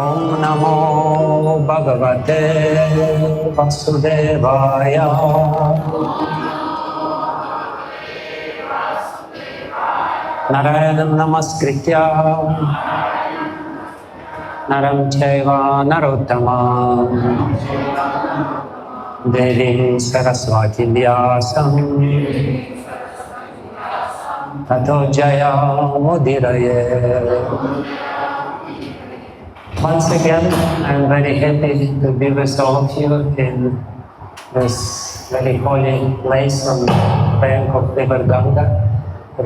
ॐ नमो भगवते वासुदेवाय। नारायणं नमस्कृत्य नरं चैव नरोत्तमं देवीं सरस्वतीं व्यासं ततो जयमुदीरये। Once again, I'm very happy to be with all of you in this very holy place on the bank of river Ganga,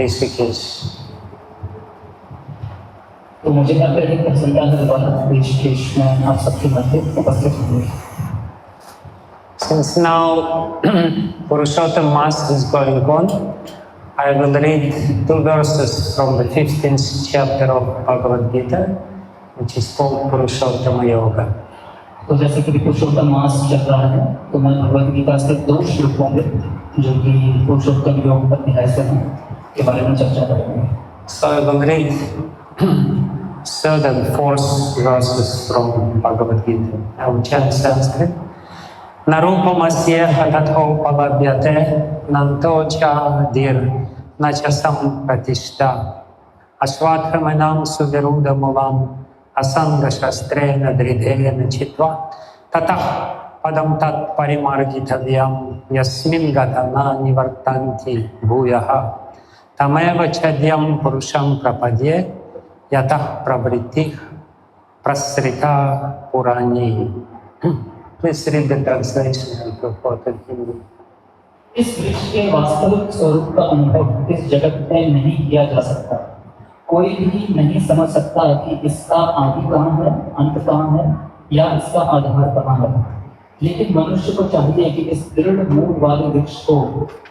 Rishikesh. तो मुझे अत्यधिक प्रसन्नता है द्वारा ऋषिकेश में आप सबके मध्य उपस्थित हुए। Since now puruṣaṁ Mass is going on, I will read two verses from the 15th chapter of Bhagavad Gita, which is called puruṣaṁ yoga. तो जैसे कि पुरुषोत्तम मास चल रहा है, तो मैं भगवद गीता से दो श्लोक होंगे जो कि पुरुषोत्तम योग अध्याय से हैं के बारे में चर्चा करेंगे। So I will read third and fourth verses from Bhagavad Gita. I will chant Sanskrit. Na rūpam asyeha tathopalabhyate, nānto cādir, na ca sampratiṣṭhā, aśvattham enaṁ su-virūḍha-mūlam, asaṅga-śastreṇa dṛḍhena chittvā, tataḥ padaṁ tat parimārgitavyaṁ, yasmin gatā nivartanti bhūyaḥ, tameva cādyaṁ puruṣaṁ prapadye, yataḥ pravṛttiḥ, prasṛtā purāṇī. Please read the translation and purport in Hindi. इस वृक्ष के वास्तविक स्वरूप का अनुभव इस जगत में नहीं किया जा सकता। कोई भी नहीं समझ सकता कि इसका आदि कहाँ है, अंत कहाँ है या इसका आधार कहाँ है। लेकिन मनुष्य को चाहिए कि इस दृढ़ मूल वाले वृक्ष को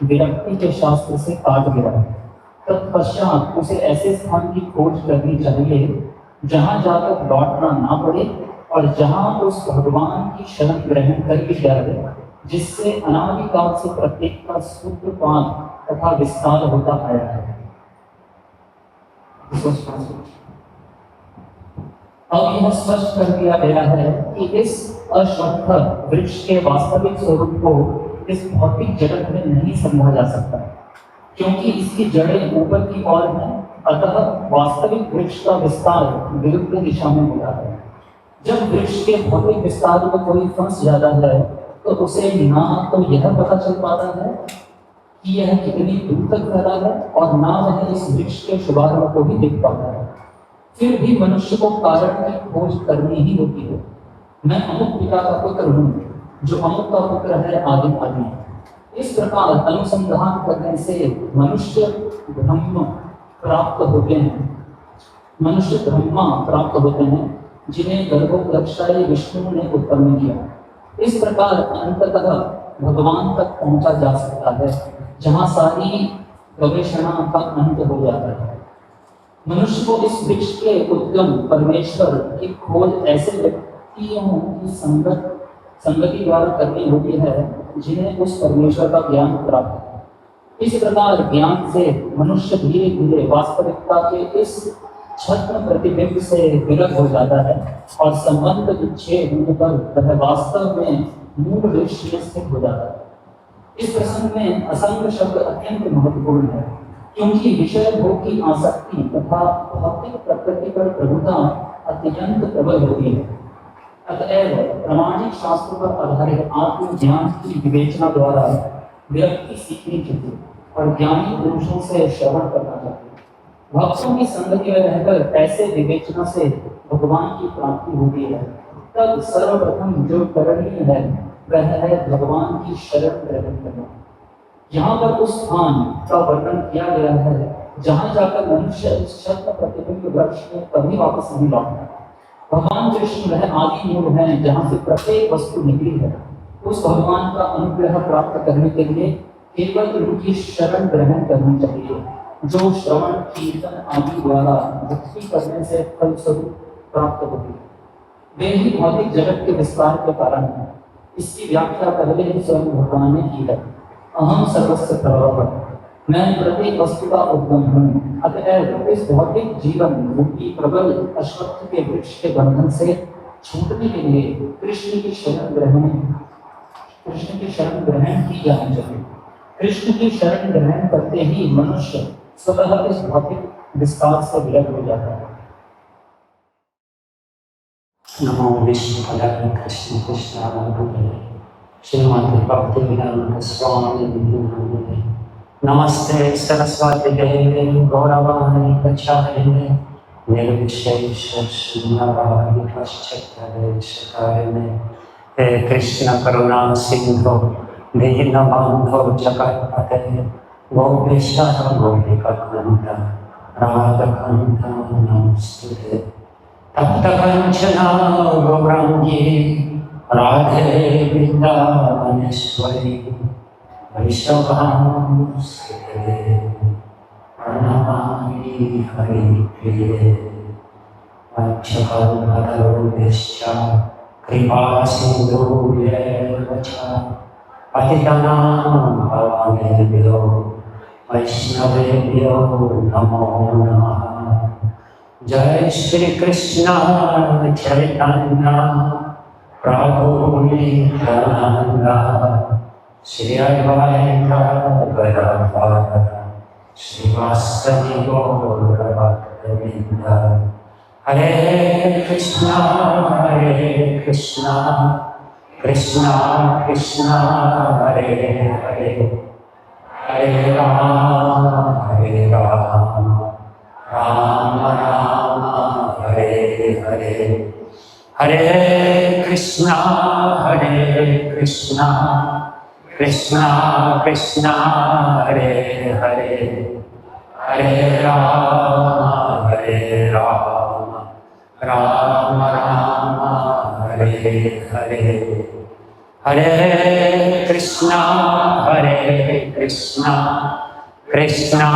विरक्ति के शास्त्र से काट गिराए। तत्पश्चात उसे ऐसे स्थान की खोज करनी चाहिए जहाँ जाकर लौटना ना पड़े और जहाँ उस भगवान की शरण ग्रहण कर ली जाए जिससे अनादिकाल से प्रत्येक का सूत्रपात तथा विस्तार होता आया है। अब यह स्पष्ट कर दिया गया है कि इस अश्वत्थ वृक्ष के वास्तविक स्वरूप को इस भौतिक जगत में नहीं समझा जा सकता क्योंकि इसकी जड़ें ऊपर की ओर हैं। अतः वास्तविक वृक्ष का विस्तार विरुद्ध दिशा में होता है। जब वृक्ष के भौतिक विस्तार में कोई फंस जाता है तो उसे ना तो यह पता चल पाता है कि यह कितनी दूर तक फैला है और ना वह इस वृक्ष के शुभारंभ को भी देख पाता है। फिर भी मनुष्य को कारण की खोज करनी ही होती है। मैं अमुक पिता का पुत्र हूँ जो अमुक का पुत्र है आदि आदि। इस प्रकार अनुसंधान करने से मनुष्य ब्रह्म प्राप्त होते हैं। मनुष्य ब्रह्मा प्राप्त होते हैं जिन्हें गर्भोपलक्षाय विष्णु ने उत्पन्न किया। इस प्रकार अंततः भगवान तक पहुंचा जा सकता है जहां सारी गवेषणा का अंत हो जाता है। मनुष्य को इस वृक्ष के उद्गम परमेश्वर की खोज ऐसे व्यक्तियों की संगति द्वारा करनी होती है जिन्हें उस परमेश्वर का ज्ञान प्राप्त है। इस प्रकार ज्ञान से मनुष्य धीरे धीरे वास्तविकता के इस छद्म प्रतिबिंब से विरत हो जाता है और संबंध विच्छेद होने पर वह वास्तव में मूल वृक्ष में स्थित हो जाता है। इस प्रसंग में असंग शब्द अत्यंत महत्वपूर्ण है क्योंकि विषय भोग की आसक्ति तथा भौतिक प्रकृति पर प्रभुता अत्यंत प्रबल होती है। अतएव प्रामाणिक शास्त्र पर आधारित आत्मज्ञान की विवेचना द्वारा विरक्ति सीखनी चाहिए और ज्ञानी पुरुषों से श्रवण करना चाहिए। भक्तों की संगति में रहकर ऐसे विवेचना से भगवान की प्राप्ति होती है। तब सर्वप्रथम जो करणीय है वह है भगवान की शरण ग्रहण करना। यहाँ पर उस स्थान का वर्णन किया गया है जहाँ जाकर मनुष्य इस छद्म प्रतिबिंब वृक्ष में कभी वापस नहीं लौटता। भगवान कृष्ण वह आदि मूल है जहाँ से प्रत्येक वस्तु निकली है। उस भगवान का अनुग्रह प्राप्त करने के लिए केवल उनकी शरण ग्रहण करनी चाहिए जो श्रवण कीर्तन आदि द्वारा भक्ति करने से फलस्वरूप प्राप्त होती है। वे ही भौतिक जगत के विस्तार के कारण है। इसकी व्याख्या पहले ही स्वयं भगवान ने की है। अहम सर्वस्य प्रभवः, मैं प्रत्येक वस्तु का उद्गम हूँ। अतएव इस भौतिक जीवन रूपी प्रबल अश्वत्थ के वृक्ष के बंधन से छूटने के लिए कृष्ण की शरण ग्रहण की जानी चाहिए। कृष्ण की शरण ग्रहण करते ही मनुष्य स्वतः इस भौतिक विस्तार से विलग हो जाता है। नमो विष्णुपदाय कृष्ण कृष्णाय भूतले श्रीमते भक्तिवेदांत स्वामी नमः। नमस्ते सरस्वती देवे गौरवाणी प्रचारिणे निर्विशेष शून्यवादी पश्चात्देशकारिणे। हे कृष्ण करुणा सिंधु दीनबन्धो जगत्पते गोपेश गोपिकान्त राधाकान्त नमोस्तुते। तप्त कंचना गौरांगी राधे वृंदावनेश्वरी वैष्णवांसुते प्रणमामि हरिप्रिये। वक्षकल्पतरुभ्यश्च कृपासिन्धुभ्येव च पतितानां पावनेभ्यो वैष्णवेभ्यो नमो नमः। जय श्री कृष्ण चैतन्य प्रभु नित्यानंद श्री अद्वैत गदाधर श्रीवासदि गौर भक्तवृंद। हरे कृष्णा कृष्णा कृष्णा हरे हरे हरे राम राम राम हरे हरे। हरे कृष्णा कृष्णा कृष्णा हरे हरे हरे राम राम राम हरे हरे। हरे कृष्णा कृष्णा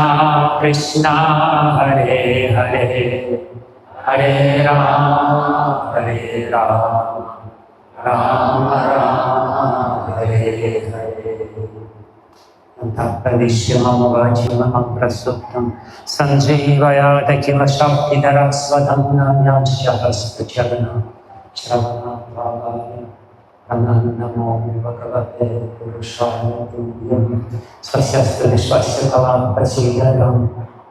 कृष्णा हरे हरे हरे राम राम हरे हरे। तत्पदिश्यमं वाचिमहं प्रसुप्तं सञ्जीवयात किल शक्तिधरस्वतं नान्यास्यहस्तचरणं श्रवणं नमो भगवते पुरुषाय तुभ्यं। स्वस्यस्तु विश्वस्य फलं प्रसीदतं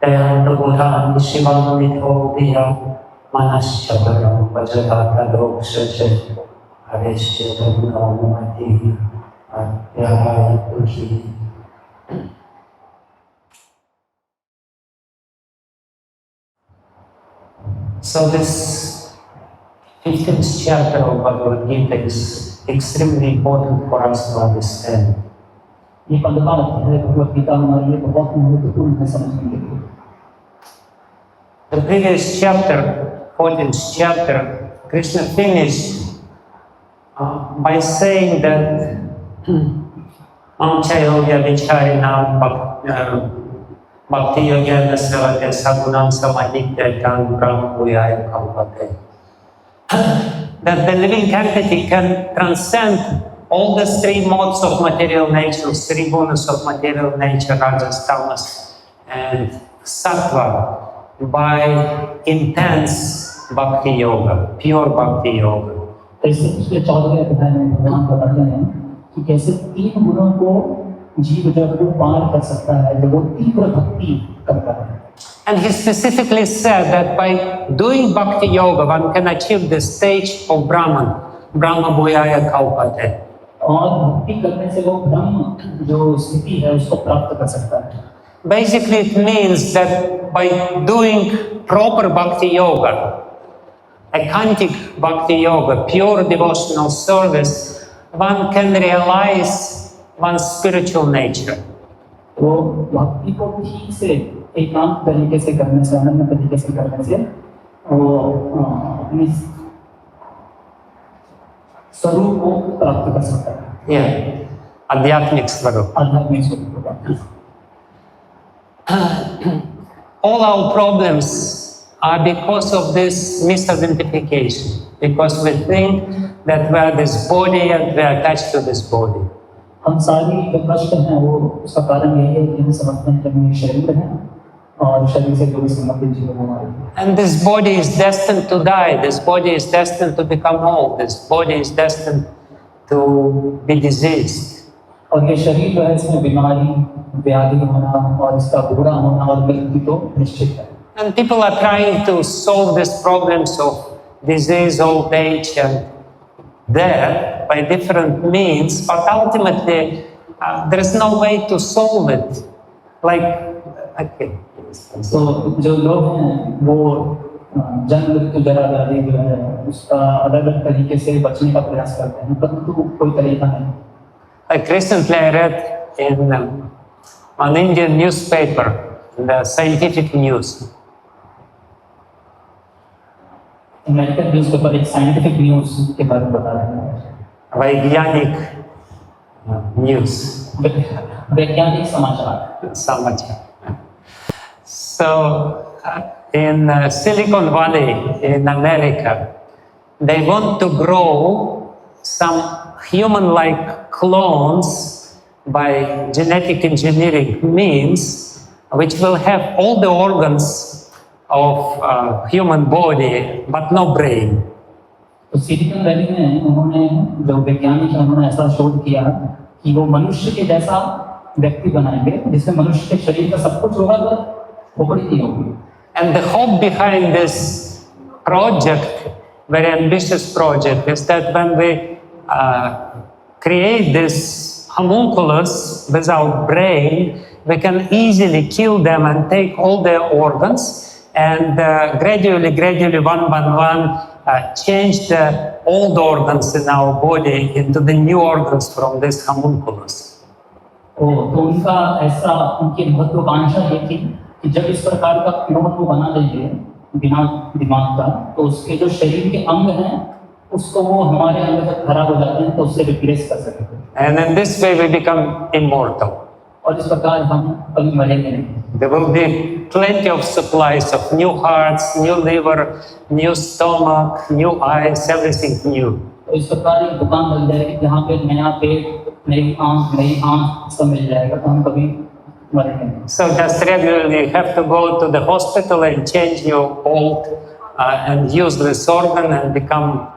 दयान्तु बुधानि शिवं विधो धिया मनश्च परं वज्रधातदोक्षज हरेश्च तन्नो मतिः अध्यायतु। So this 15th chapter of Bhagavad Gita is extremely important for us to understand. ये 15वां अध्याय भगवद गीता हमारे लिए बहुत महत्वपूर्ण है समझने के लिए। The previous chapter, 14th chapter, Krishna finished by saying that Amchayogya vicharinam bhakti yogena savate sagunam samadikyatam brahmabhuyaya kalpate. That the living entity can transcend all the three modes of material nature, three gunas of material nature, rajas, tamas, and sattva, by intense bhakti yoga, pure bhakti yoga. ऐसे पिछले 14वें अध्याय में भगवान बताते हैं कि कैसे तीन गुणों को जीव जब वो पार कर सकता है जब वो तीव्र भक्ति करता है। And he specifically said that by doing bhakti yoga, one can achieve the stage of Brahman, Brahma Bhuyaya Kalpate. और भक्ति करने से वो ब्रह्म जो स्थिति है उसको प्राप्त कर सकता है। Basically, it means that by doing proper bhakti yoga, authentic bhakti yoga, pure devotional service, one can realize one's spiritual nature. वो भक्ति को ठीक से एकांत तरीके से करने से, अनन्य तरीके से करने से वो अपनी स्वरूप को प्राप्त कर सकता है। Yeah, आध्यात्मिक स्वरूप। आध्यात्मिक स्वरूप को प्राप्त। All our problems are because of this misidentification, because we think that we are this body and we are attached to this body. हम सारी जो कष्ट हैं वो उसका कारण यही है कि हम समझते हैं कि हम ये शरीर हैं और शरीर से जो भी संबंधित जीवन हमारे। And this body is destined to die. This body is destined to become old. This body is destined to be diseased. और ये शरीर जो है इसमें बीमारी, व्याधि होना और इसका बूढ़ा होना और मृत्यु तो निश्चित है। And people are trying to solve these problems of disease, old age, and death by different means, but ultimately there is no way to solve it. Okay. तो जो लोग हैं वो जन्म मृत्यु जरा व्याधि जो है उसका अलग अलग तरीके से बचने का प्रयास करते हैं, परंतु कोई तरीका नहीं। Like recently I read in an Indian newspaper, the scientific news. American newspaper एक साइंटिफिक न्यूज़ के बारे में बता रहे हैं। वैज्ञानिक न्यूज़, वैज्ञानिक समाचार। So in Silicon Valley in America, they want to grow some human-like clones by genetic engineering means, which will have all the organs of human body but no brain. तो सिलिकॉन वैली में उन्होंने जो वैज्ञानिक हैं उन्होंने ऐसा शोध किया कि वो मनुष्य के जैसा व्यक्ति बनाएंगे जिसमें मनुष्य के शरीर का सब कुछ होगा पर खोपड़ी नहीं होगी। And the hope behind this project, very ambitious project, is that when we create this homunculus without brain, we can easily kill them and take all their organs and gradually, one, change the old organs in our body into the new organs from this homunculus. तो उनका ऐसा उनकी महत्वाकांक्षा ये थी कि जब इस प्रकार का क्लोन को बना देंगे बिना दिमाग का, तो उसके जो शरीर के अंग हैं उसको वो हमारे अंग जब खराब हो जाते हैं तो उससे रिप्लेस कर सकते हैं। And in this way we become immortal. और इस प्रकार हम कभी मरेंगे नहीं। There will be plenty of supplies of new hearts, new liver, new stomach, new eyes, everything new. तो इस प्रकार एक दुकान बन जाएगी जहाँ पे नया पेट, नई आँख सब मिल जाएगा, तो हम कभी मरेंगे नहीं। So just regularly you have to go to the hospital and change your old and useless organ and become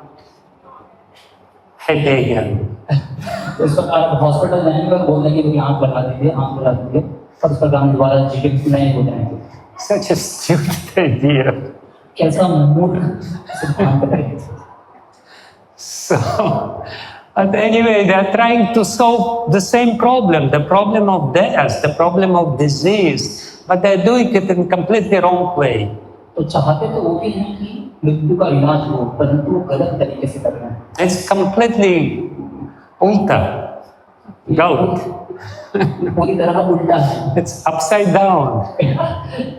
happy again. इस प्रकार हॉस्पिटल जाएंगे और बोल देंगे कि आँख लगा दीजिए और इस प्रकार दोबारा जीवित नहीं हो जाएंगे। Such a stupid idea. कैसा मूर्ख सिद्धांत है। So, but anyway, they are trying to solve the same problem, the problem of death, the problem of disease, but they are doing it in completely wrong way. तो चाहते तो वो भी हैं कि मृत्यु का इलाज हो, परंतु वो गलत तरीके से कर रहे हैं। It's completely ulta, gaut. पूरी तरह उल्टा है। It's upside down.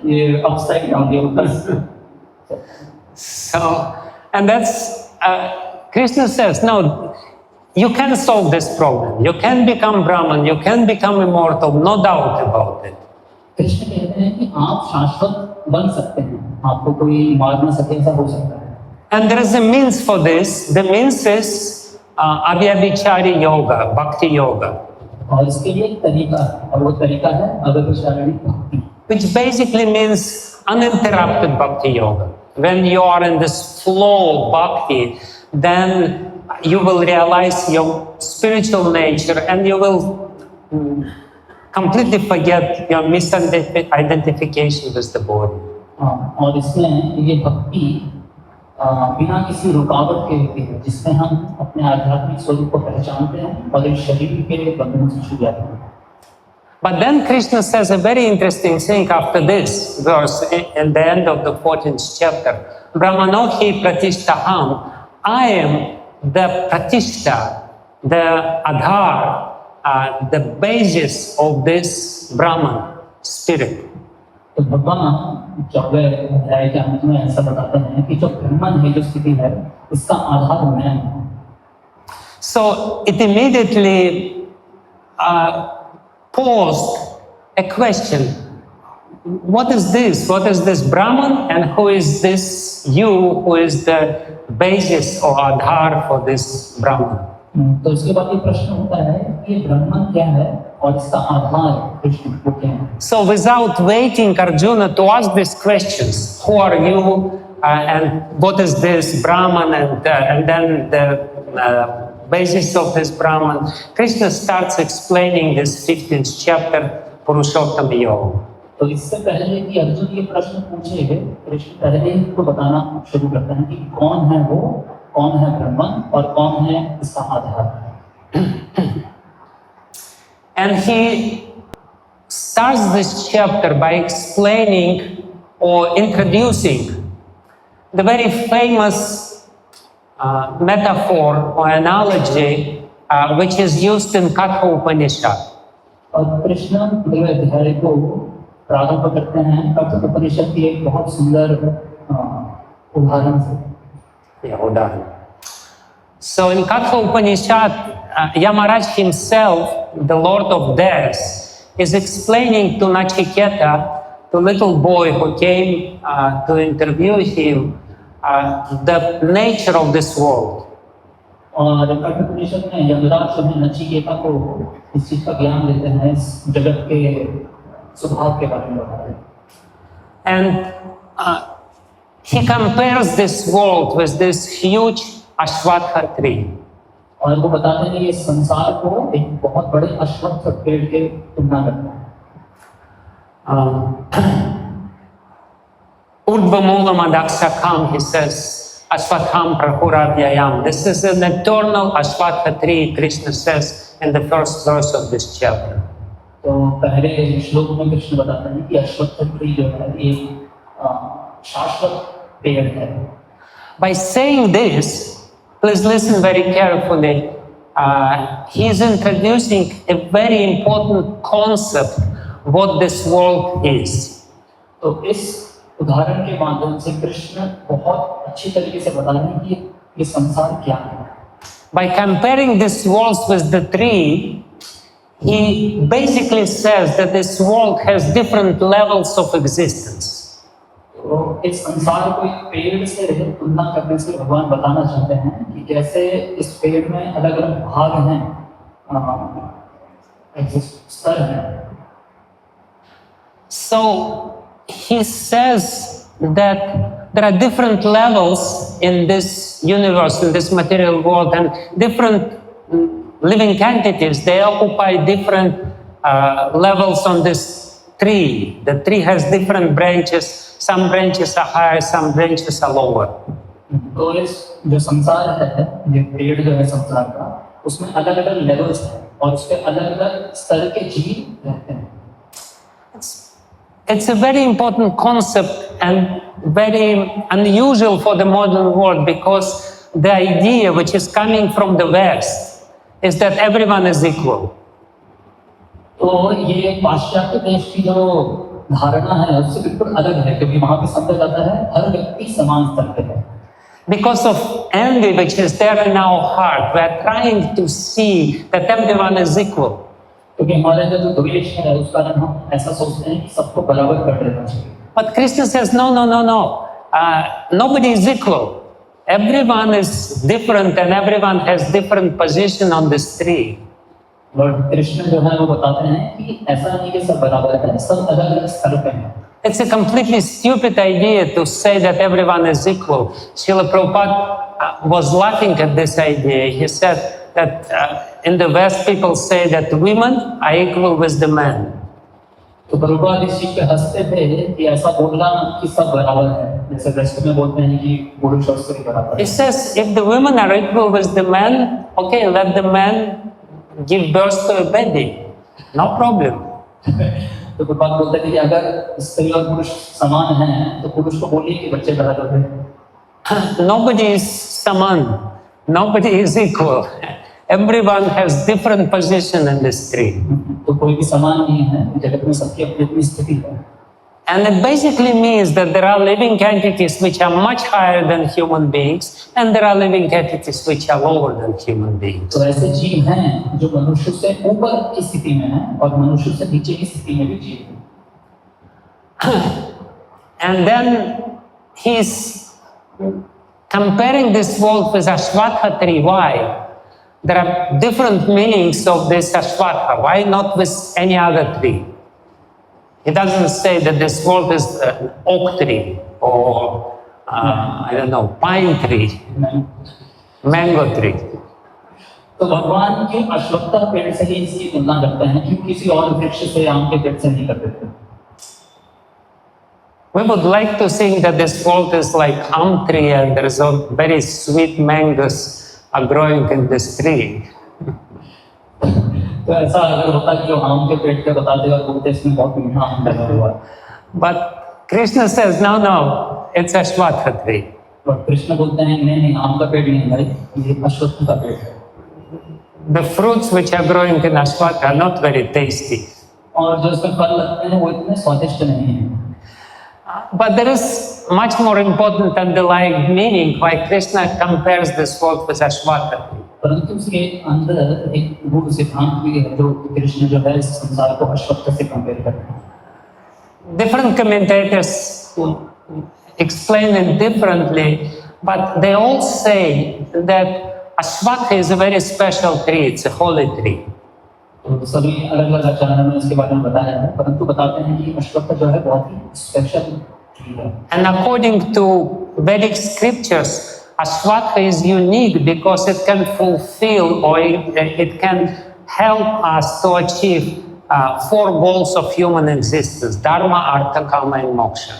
ये upside down, ये उल्टा। So, and that's Krishna says, no, you can solve this problem. You can become Brahman. You can become immortal. No doubt about it. Krishna कहते हैं कि आप शाश्वत बन सकते हैं, आपको कोई मार न सके, ऐसा हो सकता है। And there is a means for this. The means is avyabhichari yoga, bhakti yoga. और इसके लिए एक तरीका है, और वो तरीका है अव्यभिचारिणी भक्ति, which basically means uninterrupted bhakti yoga. When you are in this flow of bhakti, then you will realize your spiritual nature and you will completely forget your misidentification with the body. और इसमें ये भक्ति बिना किसी रुकावट के होती है, जिसमें हम अपने आध्यात्मिक स्वरूप को पहचानते हैं और इस शरीर के बंधन से छूट जाते हैं। But then Krishna says a very interesting thing after this verse in the end of the 14th chapter. Brahmano hi pratishtaham. I am the pratishtha, the adhar, the basis of this Brahman spirit. तो भगवान 14वें अध्याय के अंत में ऐसा बताते हैं कि जो ब्रह्मन है, जो स्थिति है, इसका आधार मैं हूँ। So it immediately posed a question. What is this? What is this Brahman? And who is this you who is the basis or adhar for this Brahman? तो इसके बाद ये प्रश्न होता है कि ये ब्रह्मन क्या है और इसका आधार कृष्ण को क्या है। So without waiting Arjuna to ask these questions, who are you and what is this Brahman, and then the basis of this Brahman, Krishna starts explaining this 15th chapter, Puruṣaṁ Yoga. तो इससे पहले कि अर्जुन ये प्रश्न पूछे, कृष्ण पहले ही को बताना शुरू करते हैं कि कौन है वो, कौन है ब्रह्मन और कौन है इसका आधार। And he starts this chapter by explaining or introducing the very famous metaphor or analogy which is used in Katha. और कृष्ण पहले अध्याय को प्रारंभ करते हैं कठोपनिषद की एक बहुत सुंदर उदाहरण से। So in Katha Yamaraj himself, the Lord of Death, is explaining to Nachiketa, the little boy who came to interview him, the nature of this world. और कठोपनिषद में यमराज जो है नचिकेता को इस चीज का ज्ञान देते हैं, इस जगत के स्वभाव के बारे में बताते हैं। And he compares this world with this huge aśvattham tree. और वो बताते हैं कि इस संसार को एक बहुत बड़े अश्वत्थ पेड़ के तुलना करते हैं। Urdhva-mūlam, he says, asyeha prahurabhyayam. This is an eternal aśvattham tree, Krishna says in the first verse of this chapter. तो पहले श्लोक में कृष्ण बताते हैं कि अश्वत्थ ट्री जो है ये शाश्वत पेड़ है। By saying this, please listen very carefully. He is introducing a very important concept, what this world is. तो इस उदाहरण के माध्यम से कृष्ण बहुत अच्छी तरीके से बता रहे हैं कि ये संसार क्या है। By comparing this world with the tree, he basically says that this world has different levels of existence. तो इस संसार को एक पेड़ से तुलना करने से भगवान बताना चाहते हैं कि कैसे इस पेड़ में अलग अलग भाग हैं, स्तर हैं। So he says that there are different levels in this universe, in this material world, and different living entities, they occupy different levels on this tree. The tree has different branches. Some branches are higher, some branches are lower. तो इस जो संसार है, ये पेड़ जो है संसार का, उसमें अलग अलग लेवल्स हैं और उसके अलग अलग स्तर के जीव रहते हैं। It's a very important concept and very unusual for the modern world, because the idea which is coming from the West is that everyone is equal. तो ये पाश्चात्य देश की जो धारणा है उससे बिल्कुल अलग है, क्योंकि वहाँ पे समझा जाता है हर व्यक्ति समान स्तर पे है। Because of envy which is there in our heart, we are trying to see that everyone is equal. क्योंकि हमारे जो द्वेष है उस कारण हम ऐसा सोचते हैं कि सबको बराबर कर देना चाहिए। But Krishna says, no. Nobody is equal. Everyone is different and everyone has different position on this tree. और कृष्ण जो है वो बताते हैं कि ऐसा नहीं कि सब बराबर है, सब अलग अलग स्तर पे हैं। It's a completely stupid idea to say that everyone is equal. Srila Prabhupada was laughing at this idea. He said that in the West people say that women are equal with the men. तो प्रभुपाद इस चीज पे हंसते थे कि ऐसा बोलना कि सब बराबर है, जैसे वेस्ट में बोलते हैं कि पुरुष और स्त्री बराबर है। He says if the women are equal with the men, okay, let the men give birth to a baby, no problem. तो प्रभुपाद बोलते हैं कि अगर स्त्री और पुरुष समान हैं तो पुरुष को बोलिए कि बच्चे पैदा कर दें। Nobody is saman, nobody is equal. Everyone has different position in this tree. तो कोई भी समान नहीं है, जगत में सबकी अपनी अपनी स्थिति है। And it basically means that there are living entities which are much higher than human beings, and there are living entities which are lower than human beings. तो ऐसे जीव हैं जो मनुष्य से ऊपर की स्थिति में हैं और मनुष्य से नीचे की स्थिति में भी जीव हैं। And then he's comparing this world with aśvattham tree. Why? there are different meanings of this asvattham. Why not with any other tree? He doesn't say that this world is an oak tree or, I don't know, pine tree, mango tree. तो भगवान क्यों अश्वत्थ पेड़ से ही इसकी तुलना करते हैं, क्यों किसी और वृक्ष से आम के पेड़ से नहीं करते थे? We would like to think that this world is like palm tree and there is a very sweet mangoes are growing in this tree. तो ऐसा अगर होता कि जो आम के पेड़ पे बताते और बोलते इसमें बहुत मीठा आम लगा हुआ है. But Krishna says, no, it's asvattham tree. और कृष्ण बोलते हैं नहीं आम का पेड़ नहीं भाई, ये अश्वत्थ का पेड़ है. The fruits which are growing in asvattham are not very tasty. और जो इसमें फल लगते हैं वो इतने स्वादिष्ट नहीं हैं. But there is much more important underlying meaning why Krishna compares this world with asvattham. परंतु उसके अंदर एक मूल सिद्धांत भी है जो कृष्ण जो है इस संसार को अश्वत्थ से कंपेयर करते हैं. Different commentators explain it differently, but they all say that asvattham is a very special tree, it's a holy tree. तो सभी अलग-अलग आचार्यों ने इसके बारे में बताया है, परंतु बताते हैं कि अश्वत्थ जो है बहुत ही स्पेशल ट्री है. And according to Vedic scriptures, asvattham is unique because it can fulfill or it can help us to achieve 4 goals of human existence: dharma, artha, kama and moksha.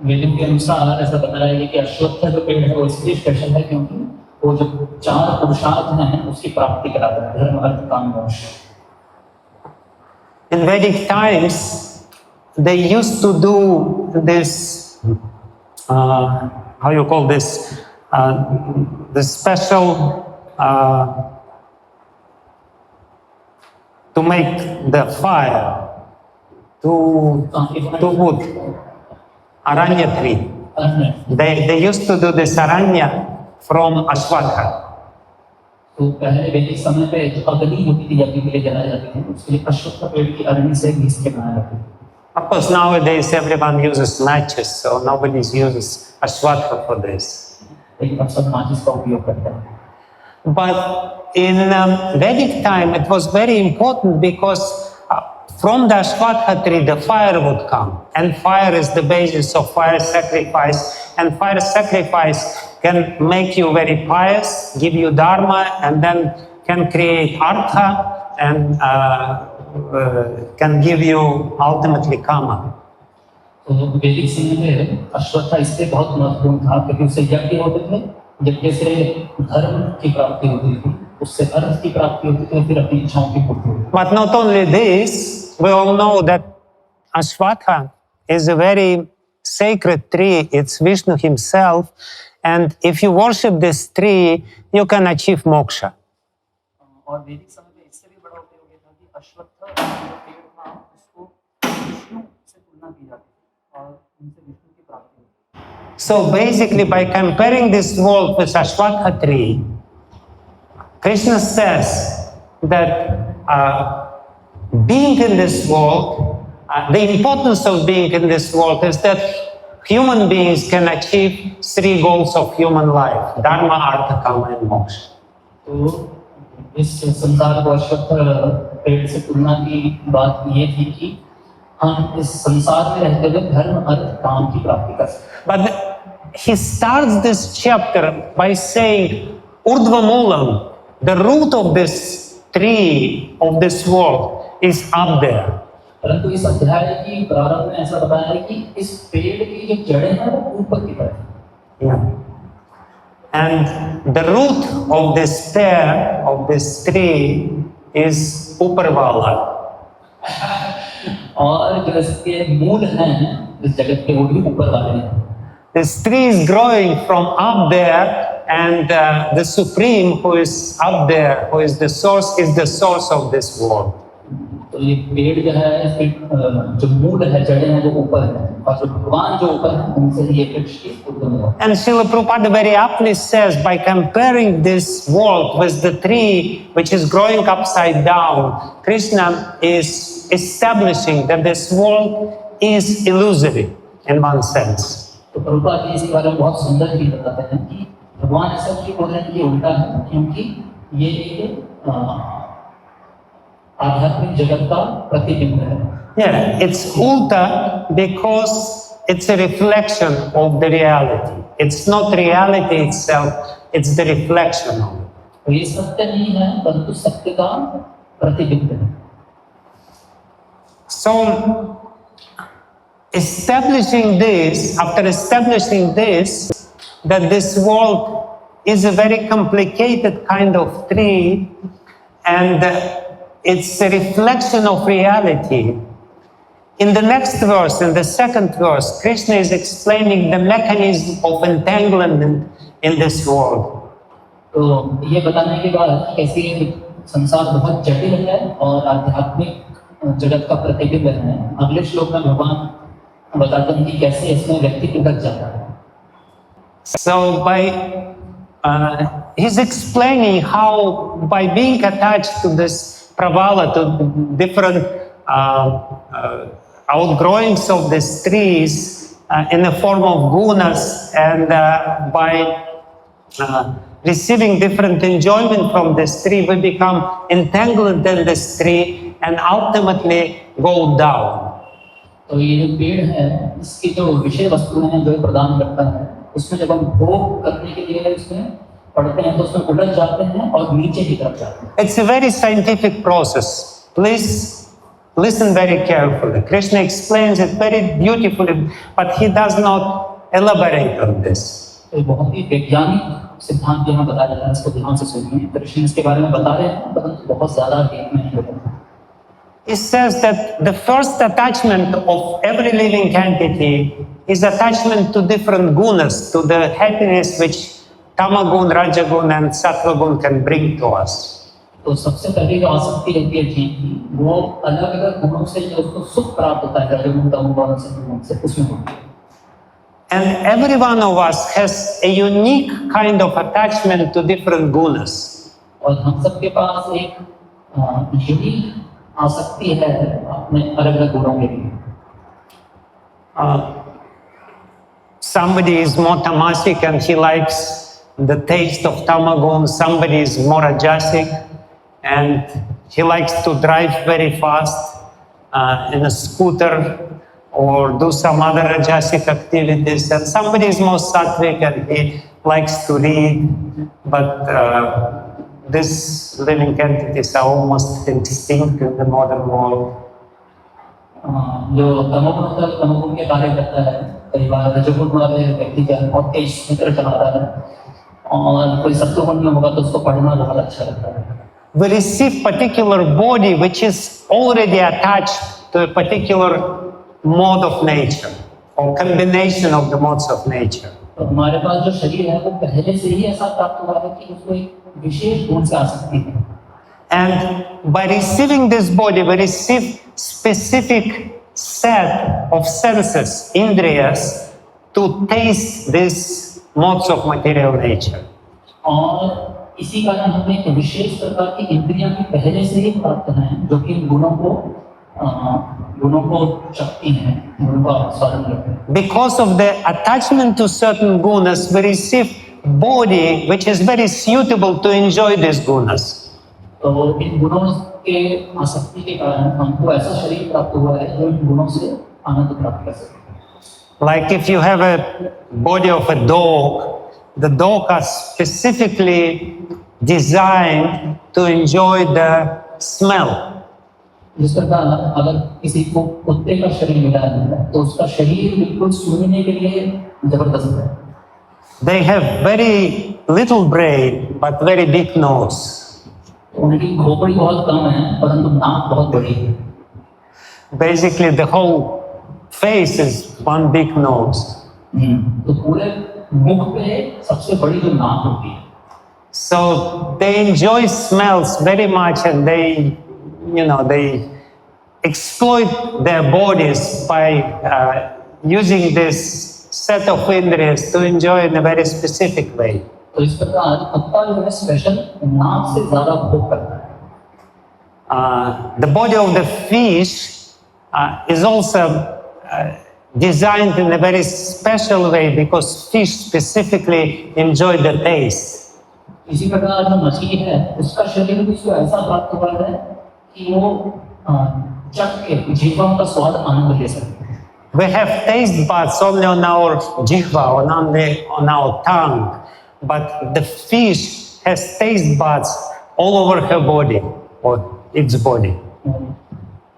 वेदों के अनुसार ऐसा बताया गया कि अश्वत्थ जो पेड़ है वो इसलिए स्पेशल है क्योंकि वो जो 4 पुरुषार्थ हैं उसकी प्राप्ति कराता है: धर्म, अर्थ, काम, मोक्ष. In Vedic times, they used to do this, how you call this, the special, to make the fire, to wood, aranya tree. They used to do this aranya from asvattham. तो पहले वैदिक समय पे जो अग्नि होती थी यज्ञ के लिए जलाए जाते थे उसके लिए अश्वत्थ पेड़ की अग्नि से घिस के बनाया जाता था. Of course, nowadays everyone uses matches, so nobody uses asvattham for this. लेकिन अब सब माचिस का उपयोग करते हैं. But in Vedic time, it was very important because from the asvattham tree, the fire would come. And fire is the basis of fire sacrifice. And fire sacrifice can make you very pious, give you dharma, and then can create artha and can give you ultimately kama. तो वैदिक समय में अश्वत्थ इससे बहुत महत्वपूर्ण था क्योंकि उससे यज्ञ होते थे, यज्ञ से धर्म की प्राप्ति होती थी, उससे अर्थ की प्राप्ति होती थी, फिर अपनी इच्छाओं की पूर्ति होती थी. But not only this, we all know that asvattham is a very sacred tree. It's Vishnu himself. And if you worship this tree, you can achieve moksha. और वैदिक समय में इससे भी बड़ा उपयोग ये था कि अश्वत्थ जो पेड़ था उसको विष्णु से तुलना की जाती थी और उनसे विष्णु की प्राप्ति होती थी. So basically, by comparing this world with asvattham tree, Krishna says that being in this world, the importance of being in this world is that human beings can achieve 3 goals of human life: dharma, artha, kama and moksha. तो इस संसार को अश्वत्थ पेड़ से तुलना की बात ये थी कि हम इस संसार में रहते हुए धर्म, अर्थ, काम की प्राप्ति कर सकते. But he starts this chapter by saying su-virūḍha-mūlam, the root of this tree of this world is up there. परंतु इस अध्याय की प्रारंभ में ऐसा बताया है कि इस पेड़ की जो जड़ें हैं वो ऊपर की तरफ है. Yeah. And the root of this pear, of this tree, is uparvala. और जो इसके मूल हैं इस जगत के वो भी ऊपर वाले हैं. This tree is growing from up there, and the Supreme, who is up there, who is the source of this world. तो ये पेड़ जो है इसके जो मूल है, जड़ें हैं वो ऊपर है और जो भगवान जो ऊपर है उनसे ये वृक्ष की उत्पत्ति हुआ. And Srila Prabhupada very aptly says, by comparing this world with the tree which is growing upside down, Krishna is establishing that this world is illusory in one sense. तो प्रभुपाद जी इसके बारे में बहुत सुंदर चीज बताते हैं कि भगवान ऐसा क्यों बोल रहे हैं कि ये उल्टा है, क्योंकि ये एक आध्यात्मिक जगत का प्रतिबिंब है. Yeah, it's ulta because it's a reflection of the reality. It's not reality itself, it's the reflection of it. तो ये सत्य नहीं है परंतु सत्य का प्रतिबिंब है. So, after establishing this, that this world is a very complicated kind of tree and it's a reflection of reality. In the next verse, in the second verse, Krishna is explaining the mechanism of entanglement in this world. तो ये बताने के बाद कैसे संसार बहुत जटिल है और आध्यात्मिक जगत का प्रतिबिंब है, अगले श्लोक में भगवान बताते हैं कि कैसे इसमें व्यक्ति पिघल जाता है. So he's explaining how by being attached to this pravala, to different outgrowings of these trees in the form of gunas, and by receiving different enjoyment from this tree, we become entangled in this tree and ultimately go down. तो ये जो पेड़ है इसकी जो विषय वस्तुएं हैं जो प्रदान करता है, उसमें जब हम भोग करने के लिए उसमें पढ़ते हैं तो उसमें उलझ जाते हैं और नीचे की तरफ जाते हैं. It's a very scientific process. Please listen very carefully. Krishna explains it very beautifully, but he does not elaborate on this. तो बहुत ही वैज्ञानिक सिद्धांत यहाँ बताया जा रहा है, इसको ध्यान से सुनिए. कृष्ण इसके बारे में बता रहे हैं परंतु बहुत ज्यादा डीप में नहीं बताते. It says that the first attachment of every living entity is attachment to different gunas, to the happiness which tamagun, rajagun and sattvagun can bring to us. तो सबसे पहले जो आसक्ति रहती है जीव की, वो अलग अलग गुणों से जो उसको सुख प्राप्त होता है, रजोगुण तमोगुण से उसमें होती है. And every one of us has a unique kind of attachment to different gunas. और हम सबके पास एक यूनिक आसक्ति है अपने अलग अलग गुणों के लिए. Somebody is more tamasic and he likes the taste of tamagun. Somebody is more rajasic and he likes to drive very fast in a scooter or do some other rajasic activities. And somebody is more sattvic and he likes to read. But these living entities are almost extinct in the modern world. जो तमोगुण होता है तमोगुण के कार्य करता है, कई बार रजोगुण वाले व्यक्ति का बहुत तेज स्कूटर चलाता है और कोई सत्वगुण में होगा तो उसको पढ़ना बहुत अच्छा लगता है. We receive particular body which is already attached to a particular mode of nature or combination of the modes of nature. तो हमारे पास जो शरीर है वो पहले से ही ऐसा प्राप्त हुआ है कि उसको एक विशेष गुण से आसक्ति है. And by receiving this body, we receive specific set of senses, indriyas, to taste these modes of material nature. और इसी कारण हमें एक विशेष प्रकार की इंद्रियां भी पहले से ही प्राप्त हैं जो कि गुणों को शक्ति है, गुणों का स्वादन करते हैं. Because of the attachment to certain gunas, we receive body which is very suitable to enjoy these gunas. तो इन गुणों के आसक्ति के कारण हमको ऐसा शरीर प्राप्त हुआ है जो इन गुणों से आनंद प्राप्त कर सके. Like if you have a body of a dog, the dog is specifically designed to enjoy the smell. जिस प्रकार अगर किसी को कुत्ते का शरीर मिला है तो उसका शरीर बिल्कुल सूंघने के लिए जबरदस्त है. They have very little brain but very big nose. उनकी खोपड़ी बहुत कम है परंतु नाक बहुत बड़ी है. Basically the whole face is one big nose. तो पूरे मुख पे सबसे बड़ी जो नाक होती है. So they enjoy smells very much and they exploit their bodies by using this set of indriyas to enjoy in a very specific way. तो इस प्रकार कुत्ता जो है स्पेशल नाक से ज्यादा भोग करता है. The body of the fish is also designed in a very special way because fish specifically enjoy the taste. इसी प्रकार जो मछली है उसका शरीर भी उसको ऐसा प्राप्त हुआ है कि वो चख के जीवा का स्वाद आनंद ले सकते हैं। We have taste buds only on our jihva, only on our tongue, but the fish has taste buds all over her body or its body.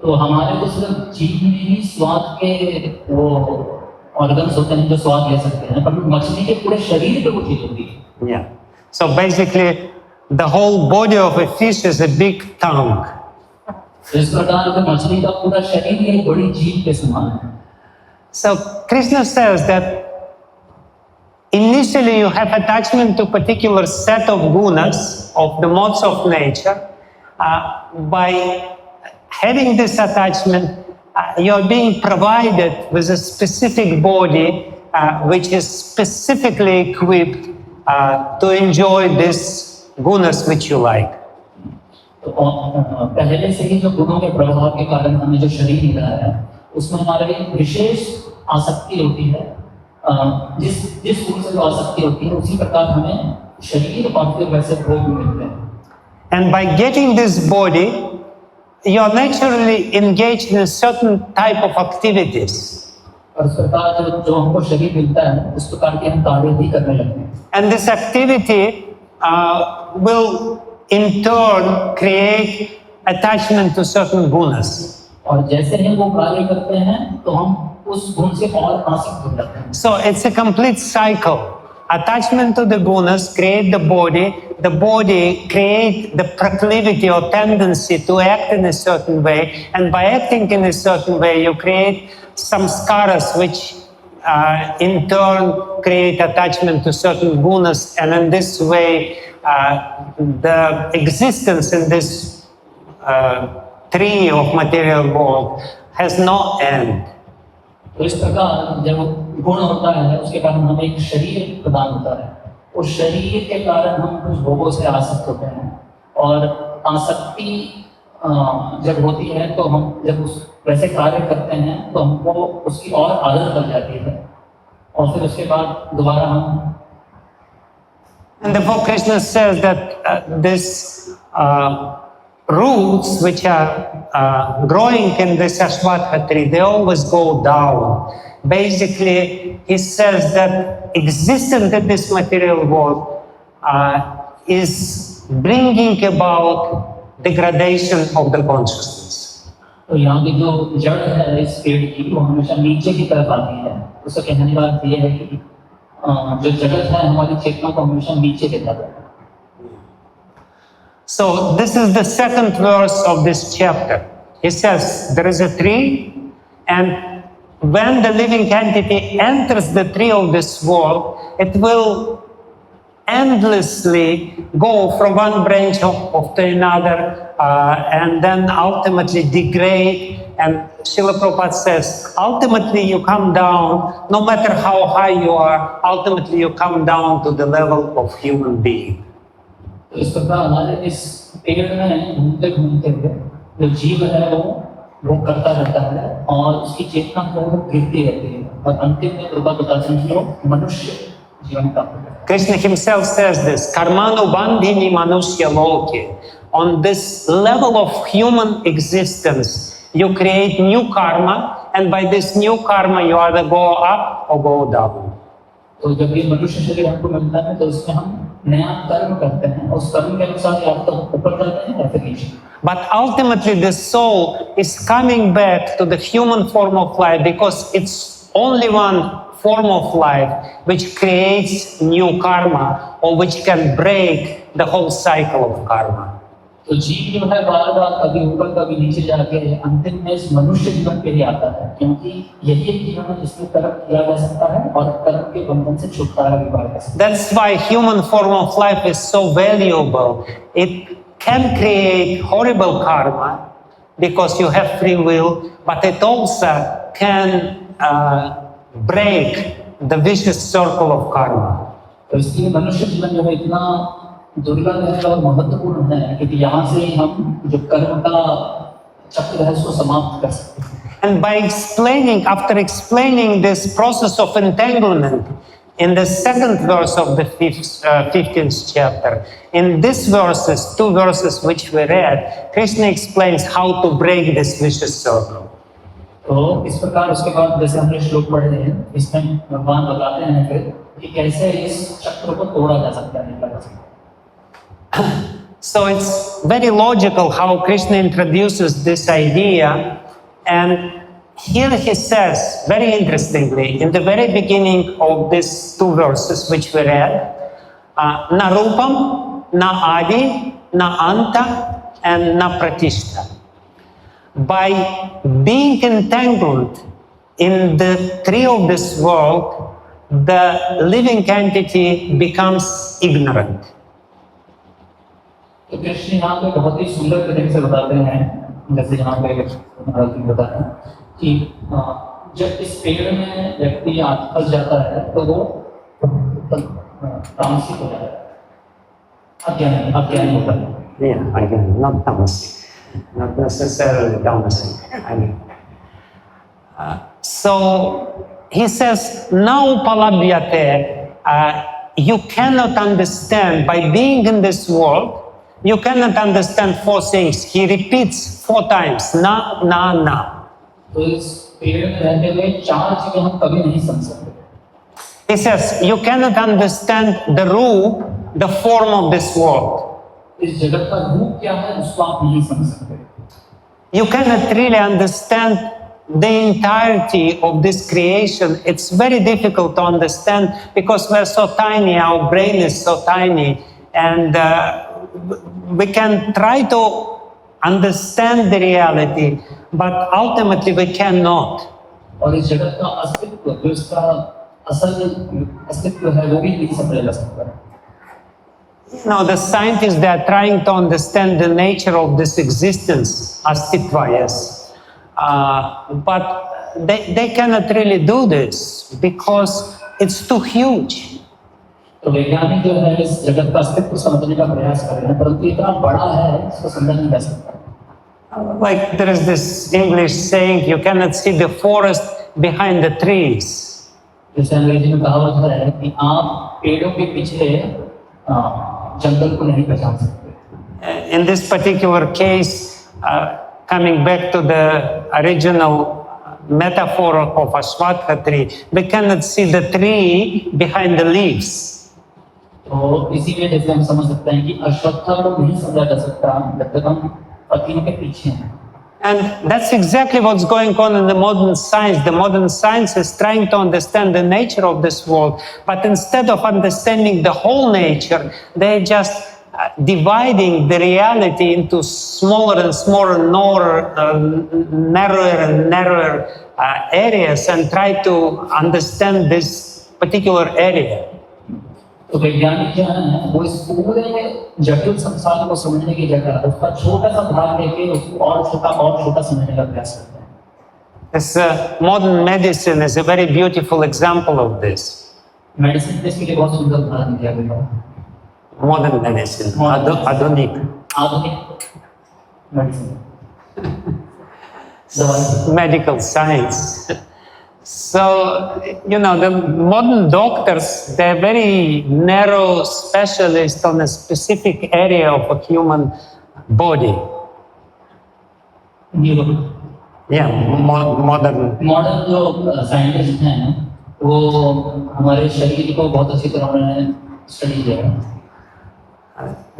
तो हमारे को सिर्फ जीभ में ही स्वाद के वो ऑर्गन्स होते हैं जो स्वाद ले सकते हैं, पर मछली के पूरे शरीर पे वो चीज होती है। Yeah. So basically, the whole body of a fish is a big tongue. इस प्रकार से मछली का पूरा शरीर एक बड़ी जीभ के समान है। So Krishna says that initially you have attachment to particular set of gunas, of the modes of nature. By having this attachment, you are being provided with a specific body which is specifically equipped to enjoy these gunas which you like. तो पहले से ही जो गुणों के प्रभाव के कारण हमें जो शरीर मिला है उसमें हमारे एक विशेष आसक्ति होती है, जिस गुण से जो आसक्ति होती है उसी प्रकार हमें शरीर और फिर वैसे भोग मिलते हैं। And by getting this body, you are naturally engaged in a certain type of activities. और इस प्रकार जो हमको शरीर मिलता है उस प्रकार के हम कार्य भी करने लगते हैं। And this activity will in turn create attachment to certain gunas. और जैसे ही वो कार्य करते हैं तो हम उस गुण से और आसक्त हो जाते हैं। So it's a complete cycle. Attachment to the gunas create the body create the proclivity or tendency to act in a certain way, and by acting in a certain way you create samskaras which in turn create attachment to certain gunas, and in this way the existence in this tree of material world has no end. तो इस प्रकार जब गुण होता है उसके कारण हमें एक शरीर प्रदान होता है, उस शरीर के कारण हम कुछ भोगों से आसक्त होते हैं, और आसक्ति जब होती है तो हम जब उस वैसे कार्य करते हैं तो हमको उसकी और आदत लग जाती है, और फिर उसके बाद दोबारा हम And therefore Krishna says that this roots which are growing in this asvattham tree, they always go down. Basically, he says that existence in this material world is bringing about degradation of the consciousness. तो यहाँ की जो जड़ है इस पेड़ की वो हमेशा नीचे की तरफ आती है। उसका कहने की बात ये है कि जो जगत है हमारी चेतना को हमेशा नीचे लेता है। So this is the second verse of this chapter. He says there is a tree, and when the living entity enters the tree of this world, it will endlessly go from one branch of to another and then ultimately degrade. And Srila Prabhupada says, ultimately you come down, no matter how high you are, ultimately you come down to the level of human being. तो इस प्रकार हमारे इस पेड़ में घूमते घूमते हुए जो जीव है वो करता रहता है और उसकी चेतना को गिरती रहती है, और अंतिम में कृपा बताते मनुष्य जीवन प्राप्त करता है। Krishna himself says this, karmanu bandhini manushya loke. On this level of human existence, you create new karma, and by this new karma you either go up or go down. तो जब ये मनुष्य शरीर हमको मिलता है तो उसमें हम नया कर्म करते हैं, उस कर्म के अनुसार या तो ऊपर जाते हैं या फिर नीचे। But ultimately the soul is coming back to the human form of life because it's only one form of life which creates new karma or which can break the whole cycle of karma. तो जीव जो है बार-बार कभी ऊपर कभी नीचे जाके अंतिम में इस मनुष्य जीवन पे ही आता है, क्योंकि यही एक जीवन है जिसमें कर्म किया जा सकता है और कर्म के बंधन से छुटकारा भी पाया जा सकता है। That's why human form of life is so valuable. It can create horrible karma because you have free will, but it also can break the vicious circle of karma. तो इसलिए मनुष्य जीवन जो है इतना दुर्लभ है और महत्वपूर्ण है क्योंकि यहाँ से हम जो कर्म का चक्र है उसको समाप्त कर सकते हैं। And by explaining, after explaining this process of entanglement, in the second verse of the 15th chapter, in these verses, 2 verses which we read, Krishna explains how to break this vicious circle. तो इस प्रकार उसके बाद जैसे हमने श्लोक पढ़े हैं, इसमें भगवान बताते हैं फिर कि कैसे इस चक्र को तोड़ा जा सकता है, निकाला जा सकता है। So it's very logical how Krishna introduces this idea, and here he says, very interestingly, in the very beginning of these 2 verses which we read, na rūpam, na adi, na anta, and na pratishtha. By being entangled in the tree of this world, the living entity becomes ignorant. तो कृष्ण यहाँ पे बहुत ही सुंदर तरीके से बताते हैं, जैसे यहाँ पे बताते हैं कि जब इस पेड़ में व्यक्ति फंस जाता है तो वो तामसिक हो जाता है, अज्ञानी होता है। Yeah, again, not tamasic, not necessarily tamasic. I mean, so he says, tathopalabhyate, you cannot understand, by being in this world, you cannot understand 4 things. He repeats 4 times, na, na, na. तो इस पेड़ में रहते हुए 4 चीजें हम कभी नहीं समझ सकते। He says, you cannot understand the rūp, the form of this world. इस जगत का रूप क्या है उसको आप नहीं समझ सकते। You cannot really understand the entirety of this creation. It's very difficult to understand because we're so tiny, our brain is so tiny, and we can try to understand the reality, but ultimately we cannot. और इस जगत का अस्तित्व, जो इसका असल अस्तित्व है, वो भी नहीं समझा जा सकता। Now, the scientists, they are trying to understand the nature of this existence, as cittvā, yes. But they cannot really do this because it's too huge. तो वैज्ञानिक जो है इस जगत का अस्तित्व समझने का प्रयास कर रहे हैं, परंतु इतना बड़ा है इसको समझा नहीं जा सकता। Like there is this English saying, you cannot see the forest behind the trees. जैसे अंग्रेजी में कहावत है कि आप पेड़ों के पीछे जंगल को नहीं पहचान सकते। In this particular case, coming back to the original metaphor of aśvattham tree, we cannot see the tree behind the leaves. तो इसीलिए जैसे हम समझ सकते हैं कि अश्वत्थम को नहीं समझा जा सकता जब तक हम पत्तियों के पीछे हैं। And that's exactly what's going on in the modern science. The modern science is trying to understand the nature of this world, but instead of understanding the whole nature, they're just dividing the reality into smaller and smaller, narrower and narrower areas and try to understand this particular area. तो वैज्ञानिक जो है वो इस पूरे जटिल संसार को समझने की जगह उसका छोटा सा भाग लेके उसको और छोटा समझने का प्रयास करते हैं। This modern medicine is a very beautiful example of this. Medicine इसके लिए बहुत सुंदर उदाहरण दिया गया है। Modern medicine, आधुनिक medicine, medical science. So, you know, the modern doctors, they're very narrow specialists on a specific area of a human body. Yeah, modern. Modern जो साइंटिस्ट हैं वो हमारे शरीर को बहुत अच्छी तरह स्टडी किया है।